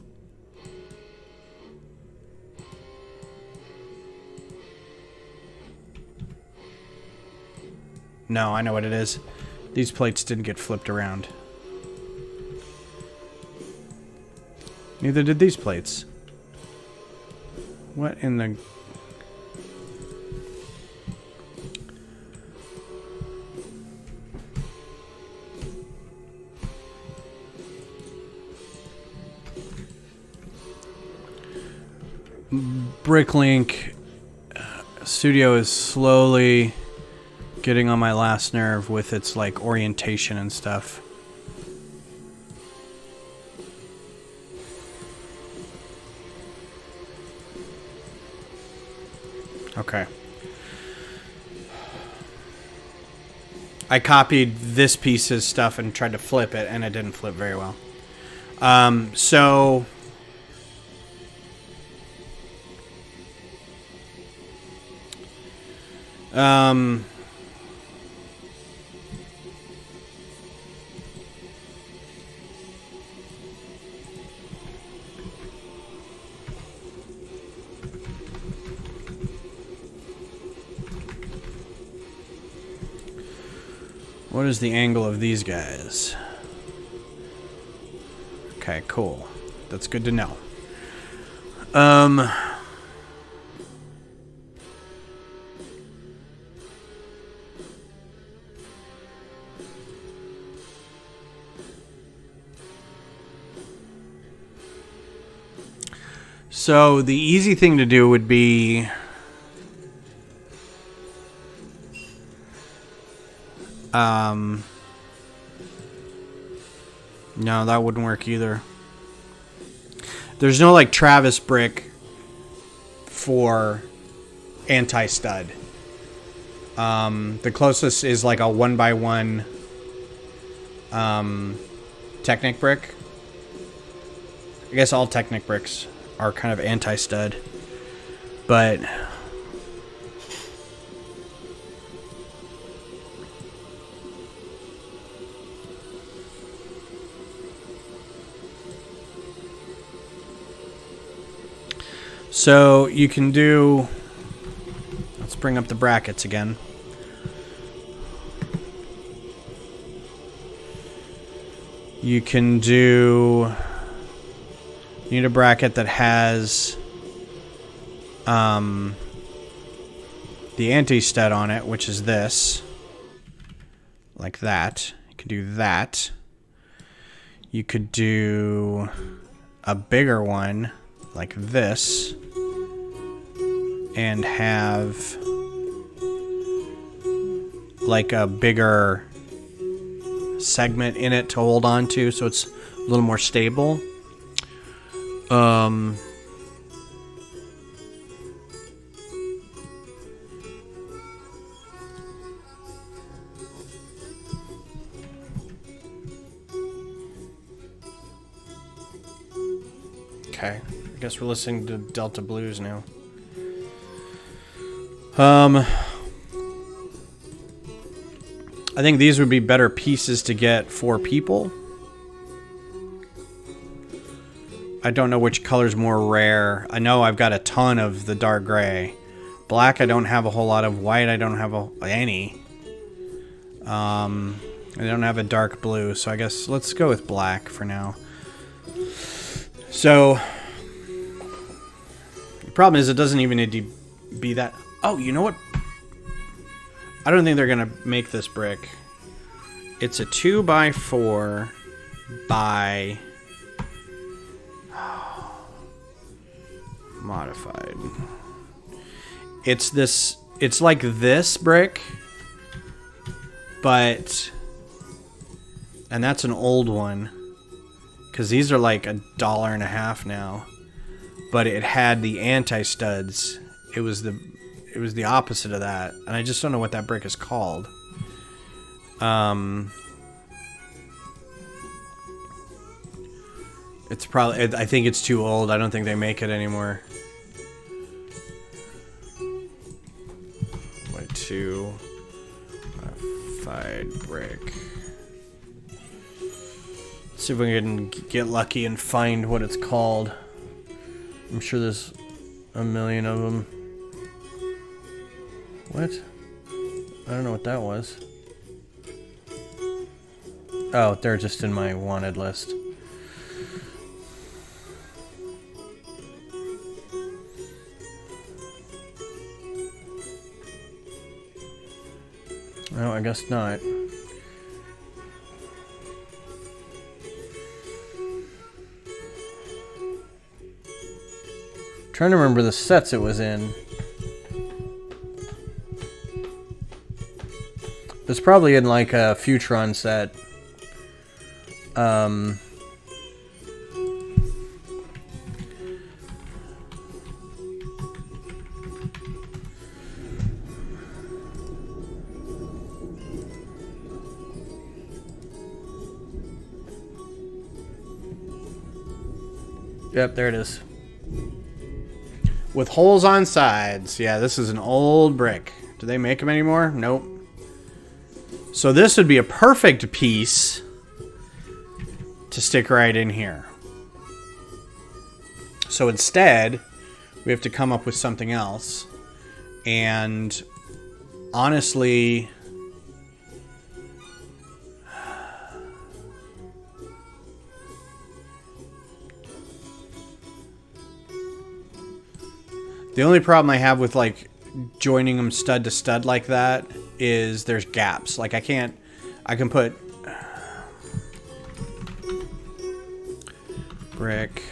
No, I know what it is. These plates didn't get flipped around. Neither did these plates. What in the... Bricklink Studio is slowly getting on my last nerve with its like orientation and stuff. Okay. I copied this piece's stuff and tried to flip it, and it didn't flip very well. So what is the angle of these guys? Okay, cool. That's good to know. So the easy thing to do would be no, that wouldn't work either. There's no like Travis brick for anti-stud. The closest is like a 1x1 Technic brick. I guess all Technic bricks are kind of anti-stud, but so you can do, let's bring up the brackets again. You can do, you need a bracket that has the anti-stud on it, which is this, like that. You could do that. You could do a bigger one like this and have like a bigger segment in it to hold on to so it's a little more stable. Okay, I guess we're listening to Delta Blues now. I think these would be better pieces to get for people. I don't know which color's more rare. I know I've got a ton of the dark gray. Black I don't have a whole lot of. White I don't have any. I don't have a dark blue, so I guess let's go with black for now. So the problem is it doesn't even need to be that. Oh, you know what? I don't think they're gonna make this brick. It's a 2x4 by modified. It's this. It's like this brick, but and that's an old one because these are like $1.50 now. But it had the anti-studs. It was the opposite of that, and I just don't know what that brick is called. It's probably. I think it's too old. I don't think they make it anymore. By 2 modified brick. Let's see if we can get lucky and find what it's called. I'm sure there's a million of them. What? I don't know what that was. Oh, they're just in my wanted list. No, I guess not. Trying to remember the sets it was in. probably in like a Futron set. Yep, there it is. With holes on sides. Yeah, this is an old brick. Do they make them anymore? Nope. So this would be a perfect piece to stick right in here. So instead, we have to come up with something else. And honestly, the only problem I have with like joining them stud to stud like that is there's gaps. Like I can put brick.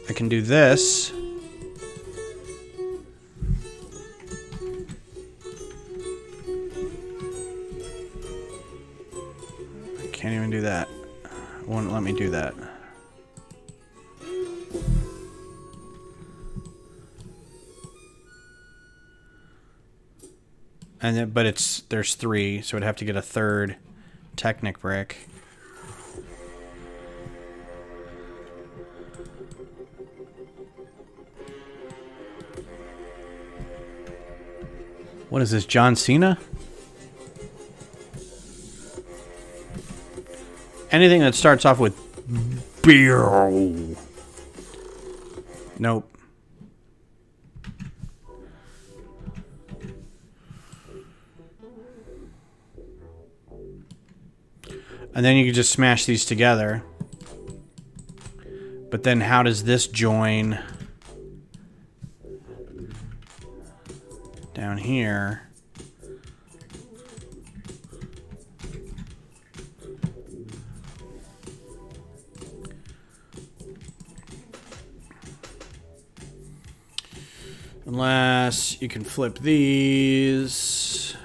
I can do this. Can't even do that. It won't let me do that. And then, but there's 3, so I'd have to get a third Technic brick. What is this, John Cena? Anything that starts off with beer. Nope. And then you can just smash these together. But then how does this join down here? Unless you can flip these.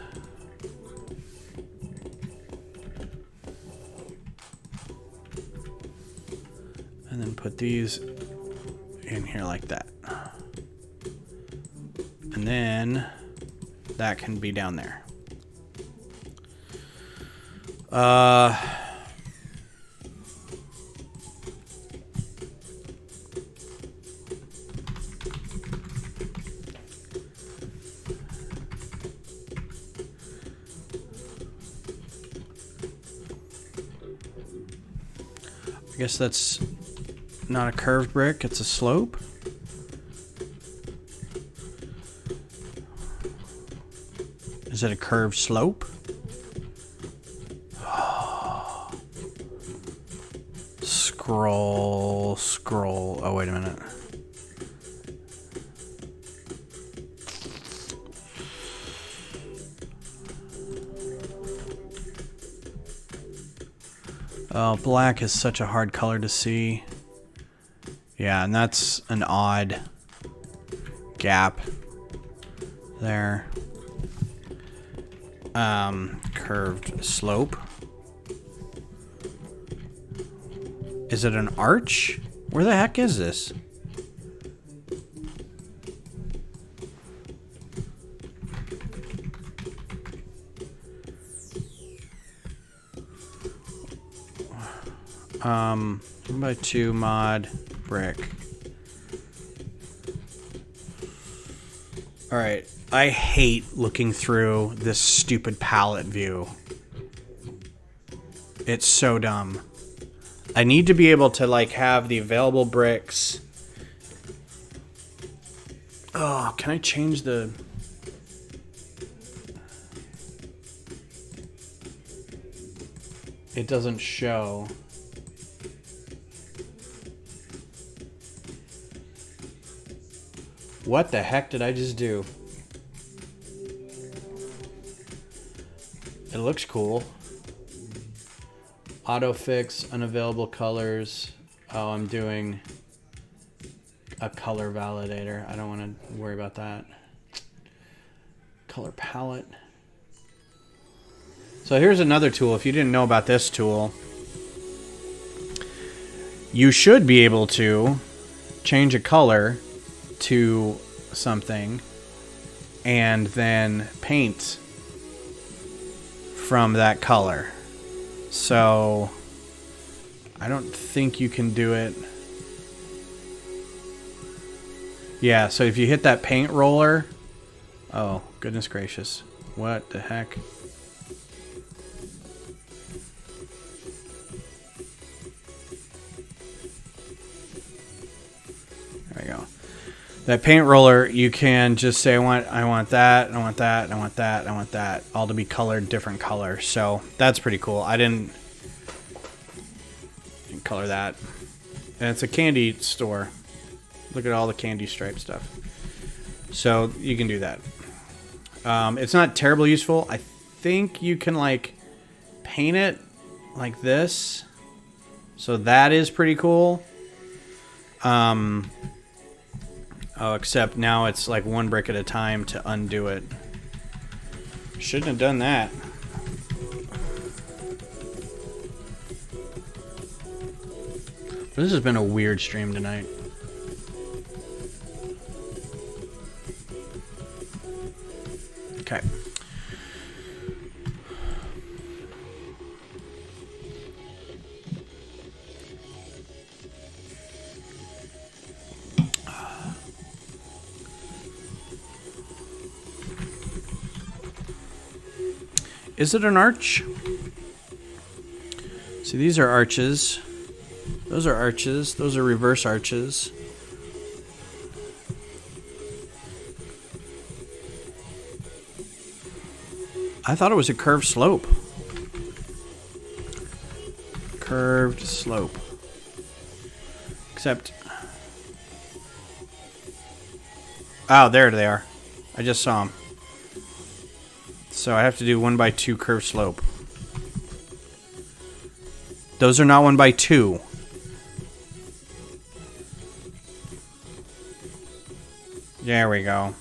And then put these in here like that. And then that can be down there. I guess that's not a curved brick, it's a slope. Is it a curved slope? Scroll. Oh, wait a minute. Oh, black is such a hard color to see. Yeah, and that's an odd gap there. Curved slope. Is it an arch? Where the heck is this? By 2 mod brick. All right, I hate looking through this stupid palette view. It's so dumb. I need to be able to like have the available bricks. Oh, can I change the... It doesn't show. What the heck did I just do? It looks cool. Auto fix, unavailable colors. Oh, I'm doing a color validator. I don't want to worry about that. Color palette. So here's another tool. If you didn't know about this tool, you should be able to change a color to something and then paint from that color. So I don't think you can do it. Yeah, so if you hit that paint roller, oh, goodness gracious. What the heck? There we go. That paint roller, you can just say, I want that, I want that, I want that, I want that, all to be colored different colors. So that's pretty cool. I didn't color that. And it's a candy store. Look at all the candy stripe stuff. So you can do that. It's not terribly useful. I think you can like paint it like this. So that is pretty cool. Oh, except now it's like one brick at a time to undo it. Shouldn't have done that. This has been a weird stream tonight. Okay. Is it an arch? See, these are arches. Those are arches. Those are reverse arches. I thought it was a curved slope. Curved slope. Except... oh, there they are. I just saw them. So I have to do 1x2 curved slope. Those are not 1x2. There we go.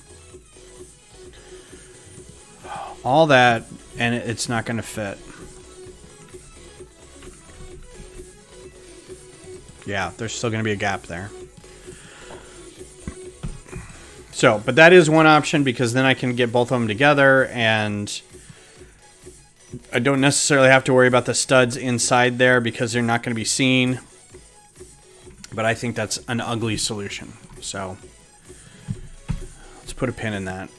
All that, and it's not going to fit. Yeah, there's still going to be a gap there. So, but that is one option because then I can get both of them together and I don't necessarily have to worry about the studs inside there because they're not going to be seen. But I think that's an ugly solution. So, let's put a pin in that.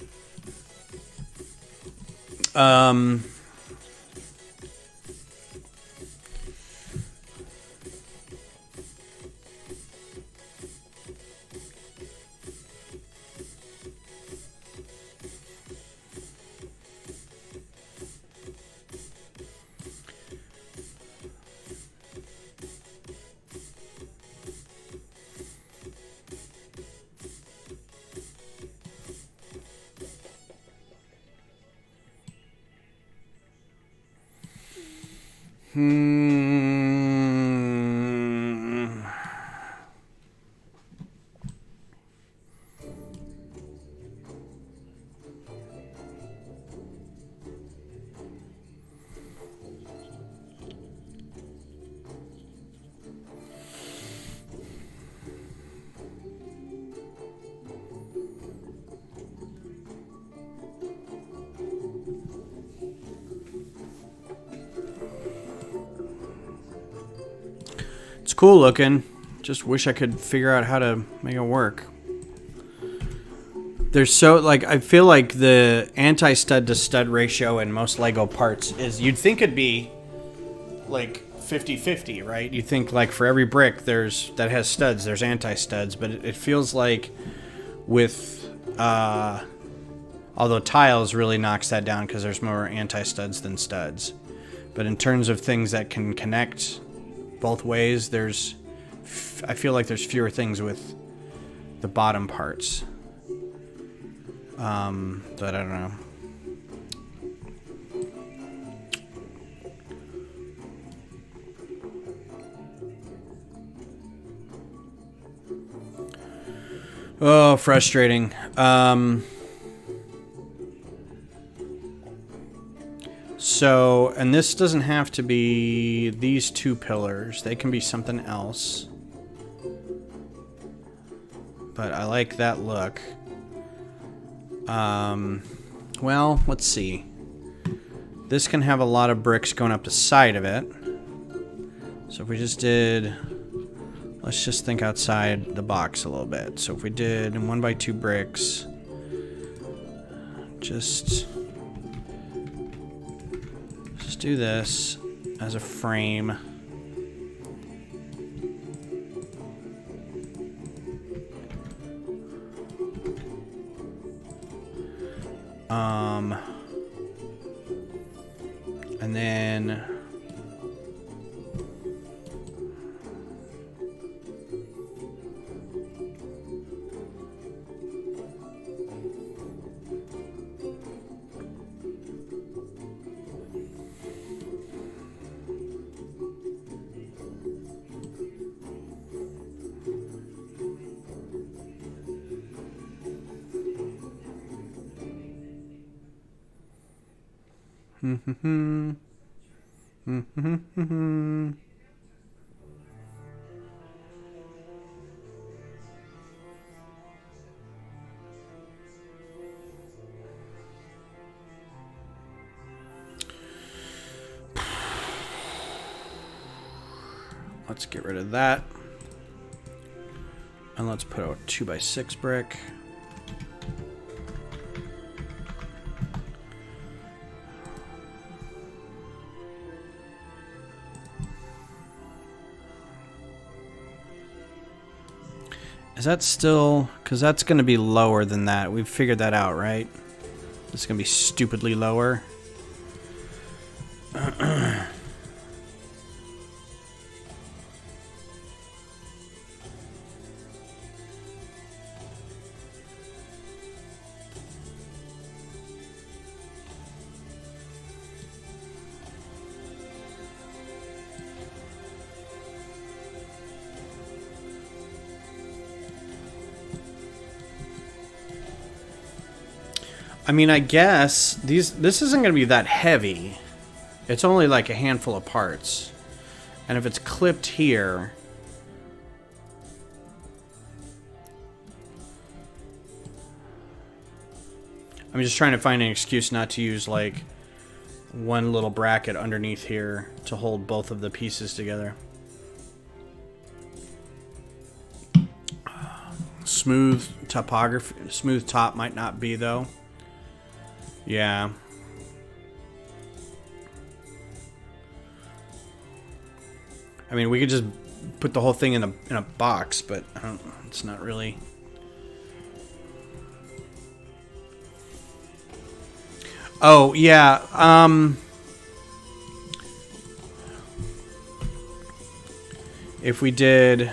It's cool looking. Just wish I could figure out how to make it work. There's so, like, I feel like the anti-stud to stud ratio in most Lego parts is, you'd think it'd be like 50-50, right? You think like for every brick that has studs, there's anti-studs, but it feels like with, although tiles really knocks that down because there's more anti-studs than studs. But in terms of things that can connect both ways, I feel like there's fewer things with the bottom parts. But I don't know. Oh, frustrating. So, and this doesn't have to be these two pillars. They can be something else. But I like that look. Well, let's see. This can have a lot of bricks going up the side of it. So if we just did... Let's just think outside the box a little bit. So if we did 1x2 bricks... Just do this as a frame. And then let's get rid of that. And let's put a 2x6 brick. Is that still... Because that's going to be lower than that. We've figured that out, right? It's going to be stupidly lower. I mean, I guess this isn't going to be that heavy. It's only like a handful of parts. And if it's clipped here... I'm just trying to find an excuse not to use like one little bracket underneath here to hold both of the pieces together. Smooth topography, smooth top might not be though. Yeah. I mean, we could just put the whole thing in a box, but I don't, it's not really. Oh, yeah. If we did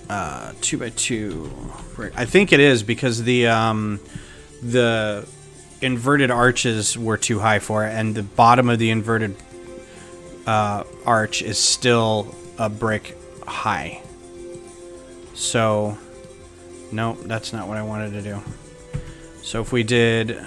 2x2 brick. I think it is because the inverted arches were too high for it, and the bottom of the inverted arch is still a brick high. So, no, that's not what I wanted to do. So if we did...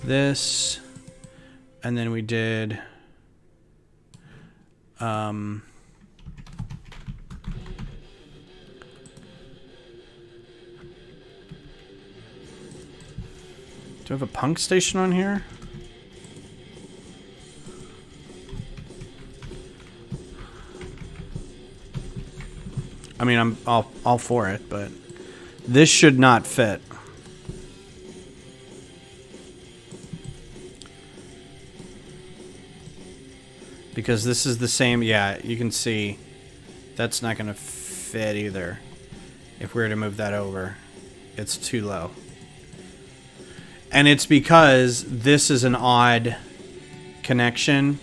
this, and then we did do I have a punk station on here? I mean, I'm all for it, but this should not fit. Because this is the same, yeah, you can see that's not going to fit either. If we were to move that over, it's too low. And it's because this is an odd connection.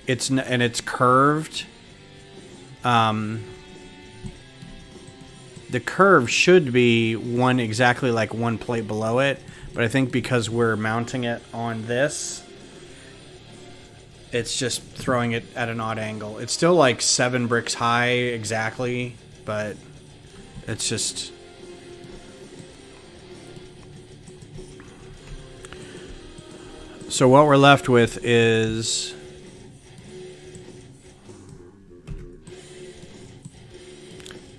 And it's curved. the curve should be one exactly like one plate below it, but I think because we're mounting it on this, it's just throwing it at an odd angle. It's still like 7 bricks high exactly, but it's just... So what we're left with is...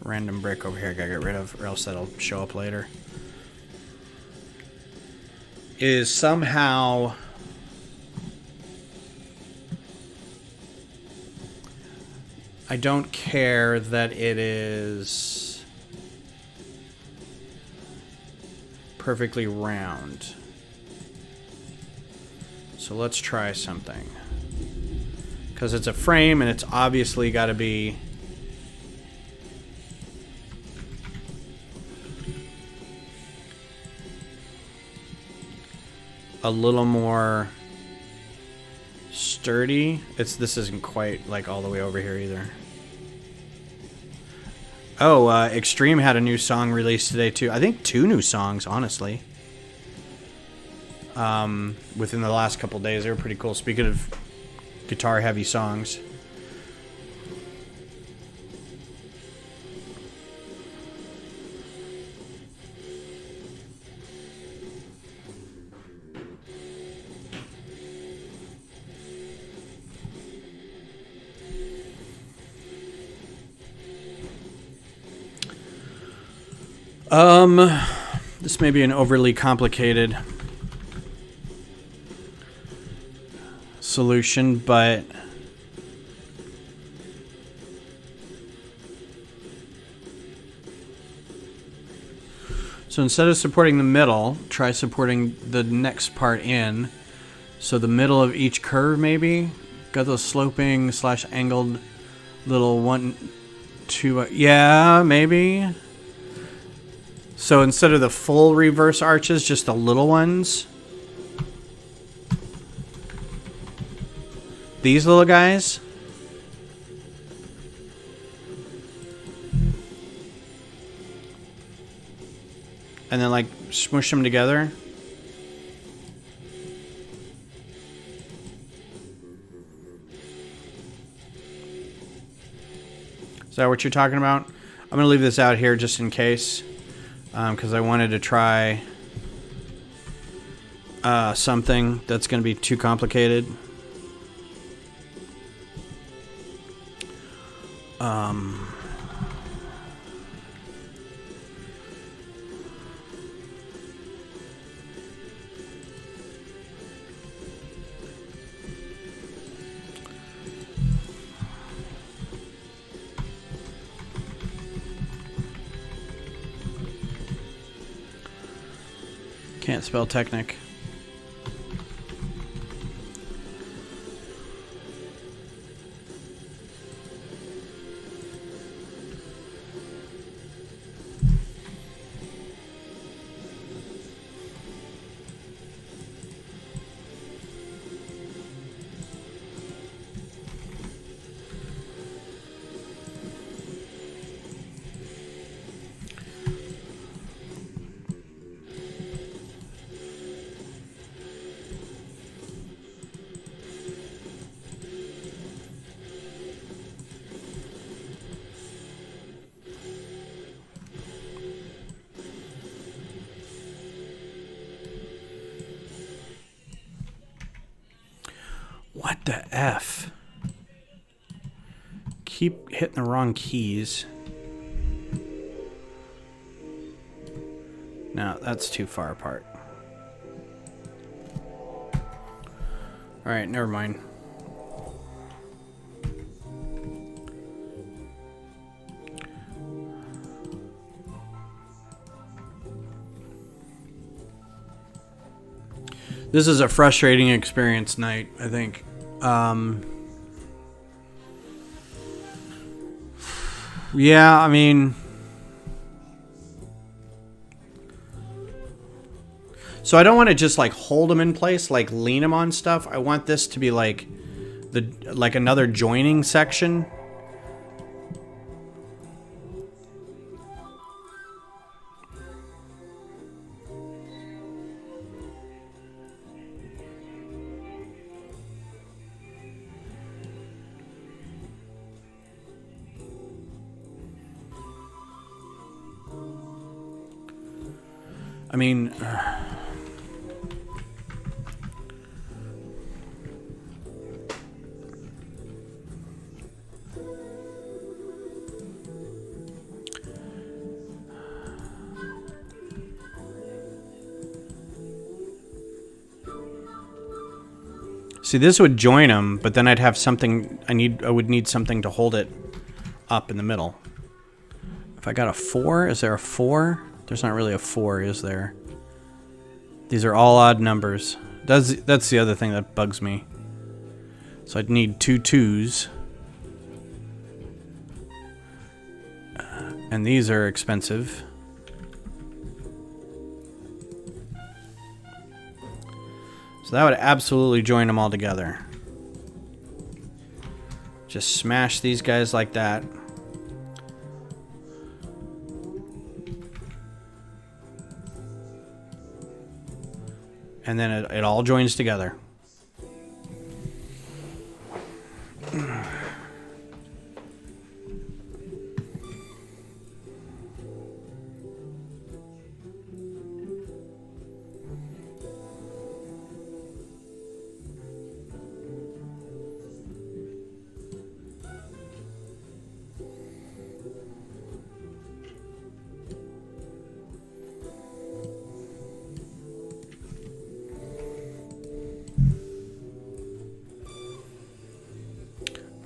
random brick over here I gotta get rid of, or else that'll show up later. Is somehow... I don't care that it is perfectly round. So let's try something. Because it's a frame and it's obviously got to be a little more sturdy. This isn't quite like all the way over here either. Oh, Extreme had a new song released today too. I think 2 new songs, honestly. Within the last couple days, they were pretty cool. Speaking of guitar heavy songs. This may be an overly complicated solution, but so instead of supporting the middle, try supporting the next part in. So the middle of each curve, maybe got those sloping / angled little 1, 2, yeah, maybe. So instead of the full reverse arches, just the little ones. These little guys. And then like smush them together. Is that what you're talking about? I'm going to leave this out here just in case. Because I wanted to try something that's going to be too complicated. Can't spell Technic. What the F? Keep hitting the wrong keys. No, that's too far apart. Alright, never mind. This is a frustrating experience night, I think. Yeah, I mean... So I don't want to just like hold them in place, like lean them on stuff. I want this to be like another joining section. I mean... See, this would join them, but then I'd have something... I would need something to hold it up in the middle. If I got a 4, is there a 4? There's not really a 4, is there? These are all odd numbers. That's the other thing that bugs me. So I'd need 2 2s. And these are expensive. So that would absolutely join them all together. Just smash these guys like that. And then it all joins together.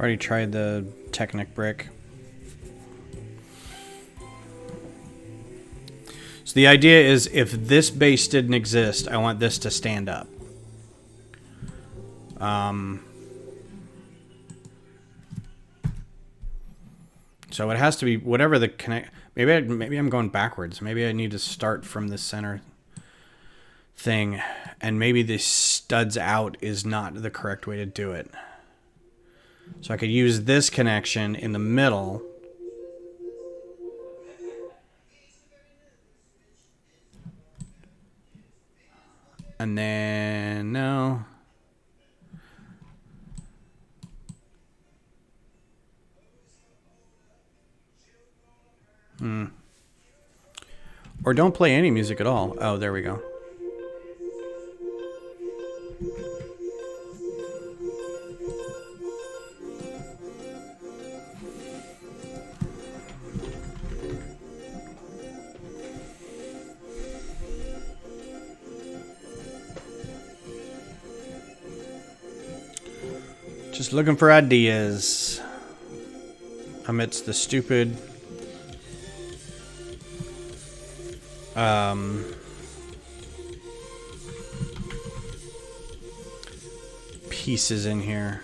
Already tried the Technic brick. So the idea is if this base didn't exist, I want this to stand up. So it has to be whatever the connect. Maybe I'm going backwards. Maybe I need to start from the center thing, and maybe the studs out is not the correct way to do it. So I could use this connection in the middle. And then, no. Or don't play any music at all. Oh, there we go. Just looking for ideas amidst the stupid pieces in here.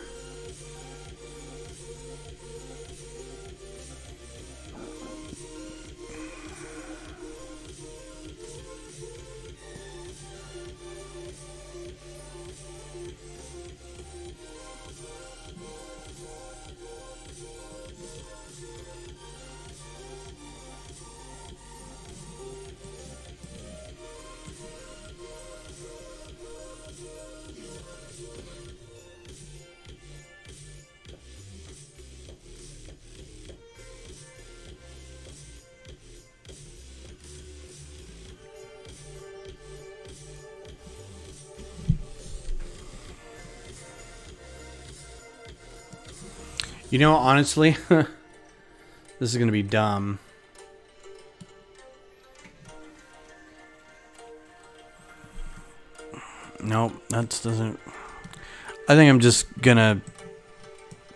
You know, honestly, this is going to be dumb. Nope, that doesn't... I think I'm just going to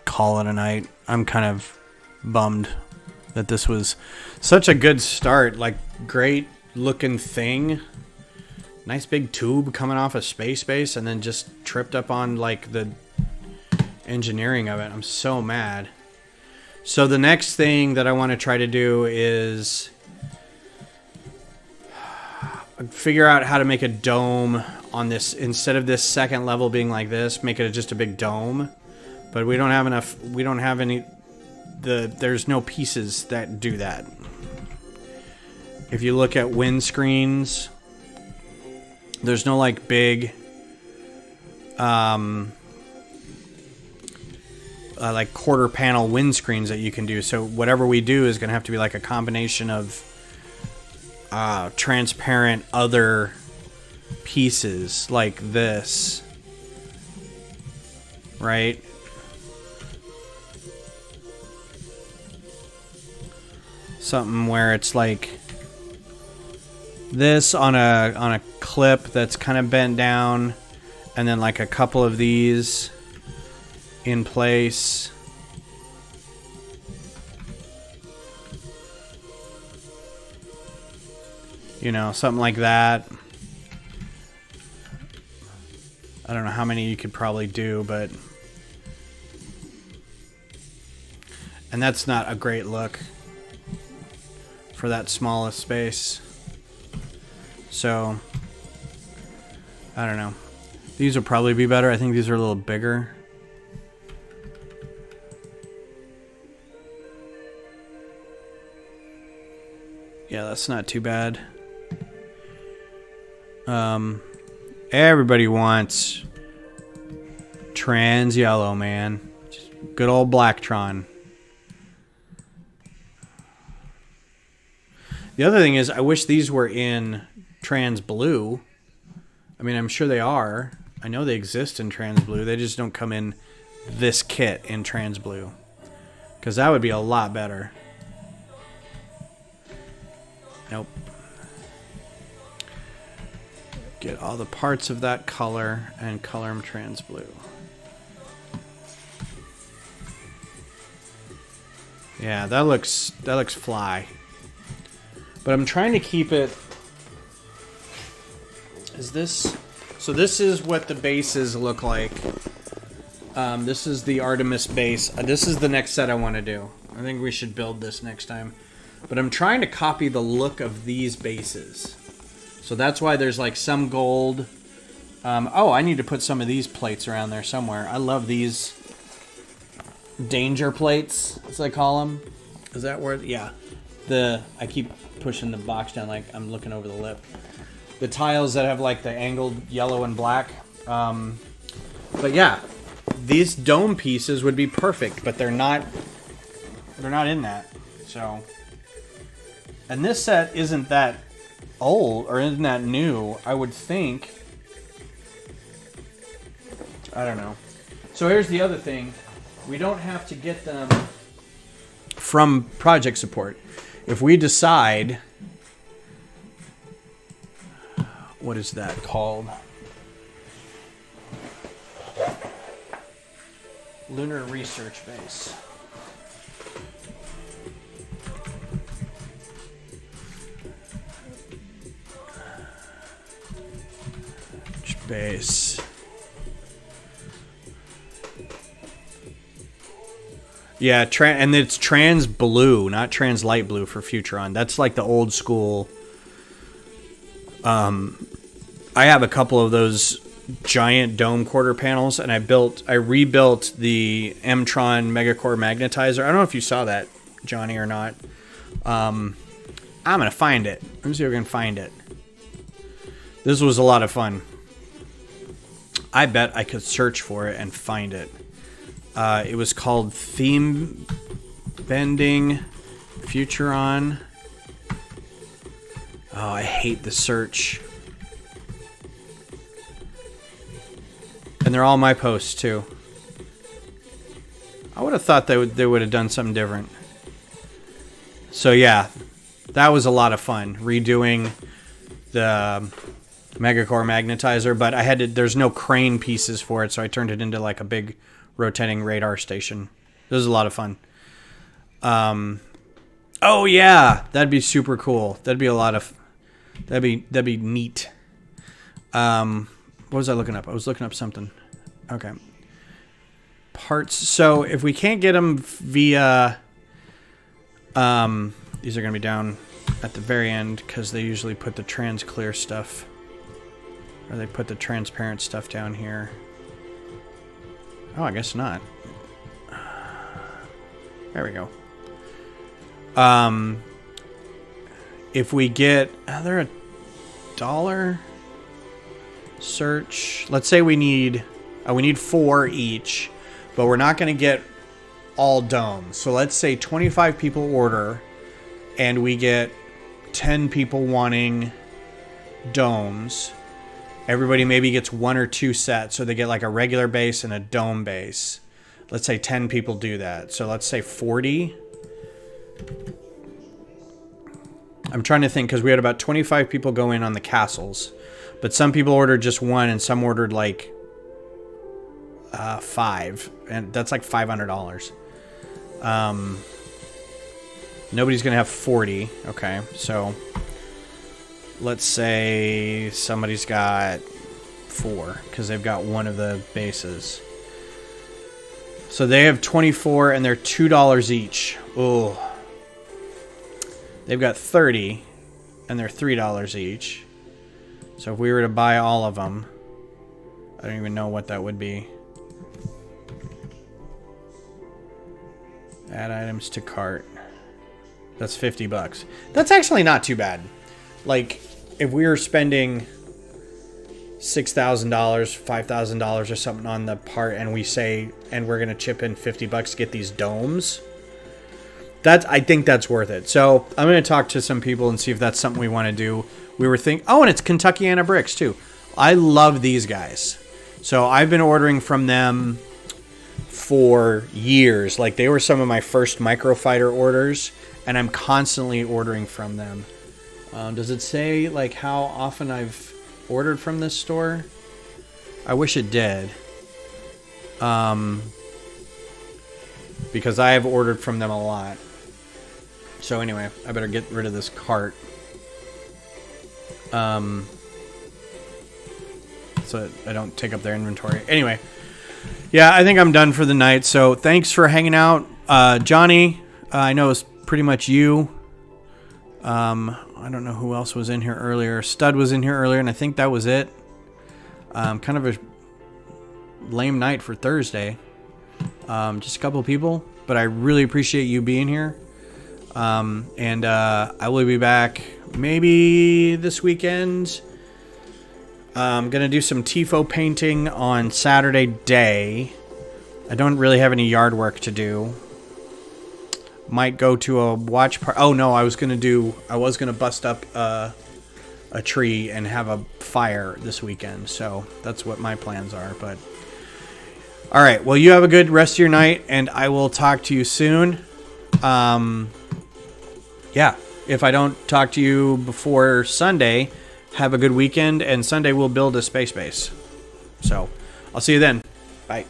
call it a night. I'm kind of bummed that this was such a good start. Like, great looking thing. Nice big tube coming off of space base, and then just tripped up on, like, the engineering of it. I'm so mad. So the next thing that I want to try to do is figure out how to make a dome on this. Instead of this second level being like this, make it just a big dome. But we don't have enough, we don't have any, there's no pieces that do that. If you look at windscreens, there's no like big like quarter panel windscreens that you can do. So whatever we do is going to have to be like a combination of transparent other pieces like this, right? Something where it's like this on a clip that's kind of bent down, and then like a couple of these in place. You know, something like that. I don't know how many you could probably do, but... And that's not a great look for that small a space. So, I don't know. These would probably be better. I think these are a little bigger. Yeah, that's not too bad. Everybody wants trans yellow, man. Just good old Blacktron. The other thing is, I wish these were in trans blue. I mean, I'm sure they are. I know they exist in trans blue. They just don't come in this kit in trans blue. Because that would be a lot better. Nope. Get all the parts of that color and color them trans blue. Yeah, that looks fly. But I'm trying to keep it. Is this? So this is what the bases look like. This is the Artemis base. This is the next set I want to do. I think we should build this next time. But I'm trying to copy the look of these bases. So that's why there's like some gold. Oh, I need to put some of these plates around there somewhere. I love these danger plates, as I call them. Is that where? Yeah. I keep pushing the box down like I'm looking over the lip. The tiles that have like the angled yellow and black. But yeah, these dome pieces would be perfect, but they're not. They're not in that. So, and this set isn't that old or isn't that new. I would think. I don't know. So here's the other thing. We don't have to get them from project support. If we decide, what is that called? Lunar Research Base. Base. Yeah, and it's trans blue, not trans light blue for Futuron. That's like the old school. I have a couple of those giant dome quarter panels, and I rebuilt the M-Tron Megacore magnetizer. I don't know if you saw that, Johnny, or not. I'm gonna find it. Let me see if I can find it. This was a lot of fun. I bet I could search for it and find it. It was called Theme Bending Futuron. Oh, I hate the search. And they're all my posts, too. I would have thought they would have done something different. So, yeah. That was a lot of fun. Redoing the Megacore magnetizer. But there's no crane pieces for it, so I turned it into like a big rotating radar station. This was a lot of fun. Oh, yeah. That'd be super cool. That'd be a lot of... That'd be neat. What was I looking up? I was looking up something. Okay. Parts. So if we can't get them via... these are going to be down at the very end because they usually put the trans clear stuff. Or they put the transparent stuff down here. Oh, I guess not. There we go. If we get... they're $1 search. Let's say we need 4 each, but we're not going to get all domes. So let's say 25 people order, and we get 10 people wanting domes. Everybody maybe gets 1 or 2 sets, so they get like a regular base and a dome base. Let's say 10 people do that. So let's say 40. I'm trying to think because we had about 25 people go in on the castles. But some people ordered just 1 and some ordered like 5. And that's like $500. Nobody's going to have 40. Okay, so let's say somebody's got 4 because they've got 1 of the bases. So they have 24 and they're $2 each. Oh, they've got 30 and they're $3 each. So if we were to buy all of them, I don't even know what that would be. Add items to cart. That's $50. That's actually not too bad. Like, if we were spending $6,000, $5,000 or something on the part, and we say, and we're gonna chip in $50 to get these domes, I think that's worth it. So I'm gonna talk to some people and see if that's something we want to do. We were thinking, oh, and it's Kentuckiana Bricks too. I love these guys. So I've been ordering from them for years. Like, they were some of my first microfighter orders, and I'm constantly ordering from them. Does it say like how often I've ordered from this store? I wish it did. Because I have ordered from them a lot. So anyway, I better get rid of this cart. So I don't take up their inventory. Anyway, yeah, I think I'm done for the night. So thanks for hanging out. Johnny, I know it's pretty much you. I don't know who else was in here earlier. Stud was in here earlier, and I think that was it. Kind of a lame night for Thursday. Just a couple of people, but I really appreciate you being here. And I will be back maybe this weekend. I'm going to do some TIFO painting on Saturday day. I don't really have any yard work to do. Might go to a watch party. Oh no, I was gonna bust up a tree and have a fire this weekend. So that's what my plans are. But all right, well, you have a good rest of your night, and I will talk to you soon. Yeah, if I don't talk to you before Sunday, have a good weekend, and Sunday we'll build a space base. So I'll see you then. Bye.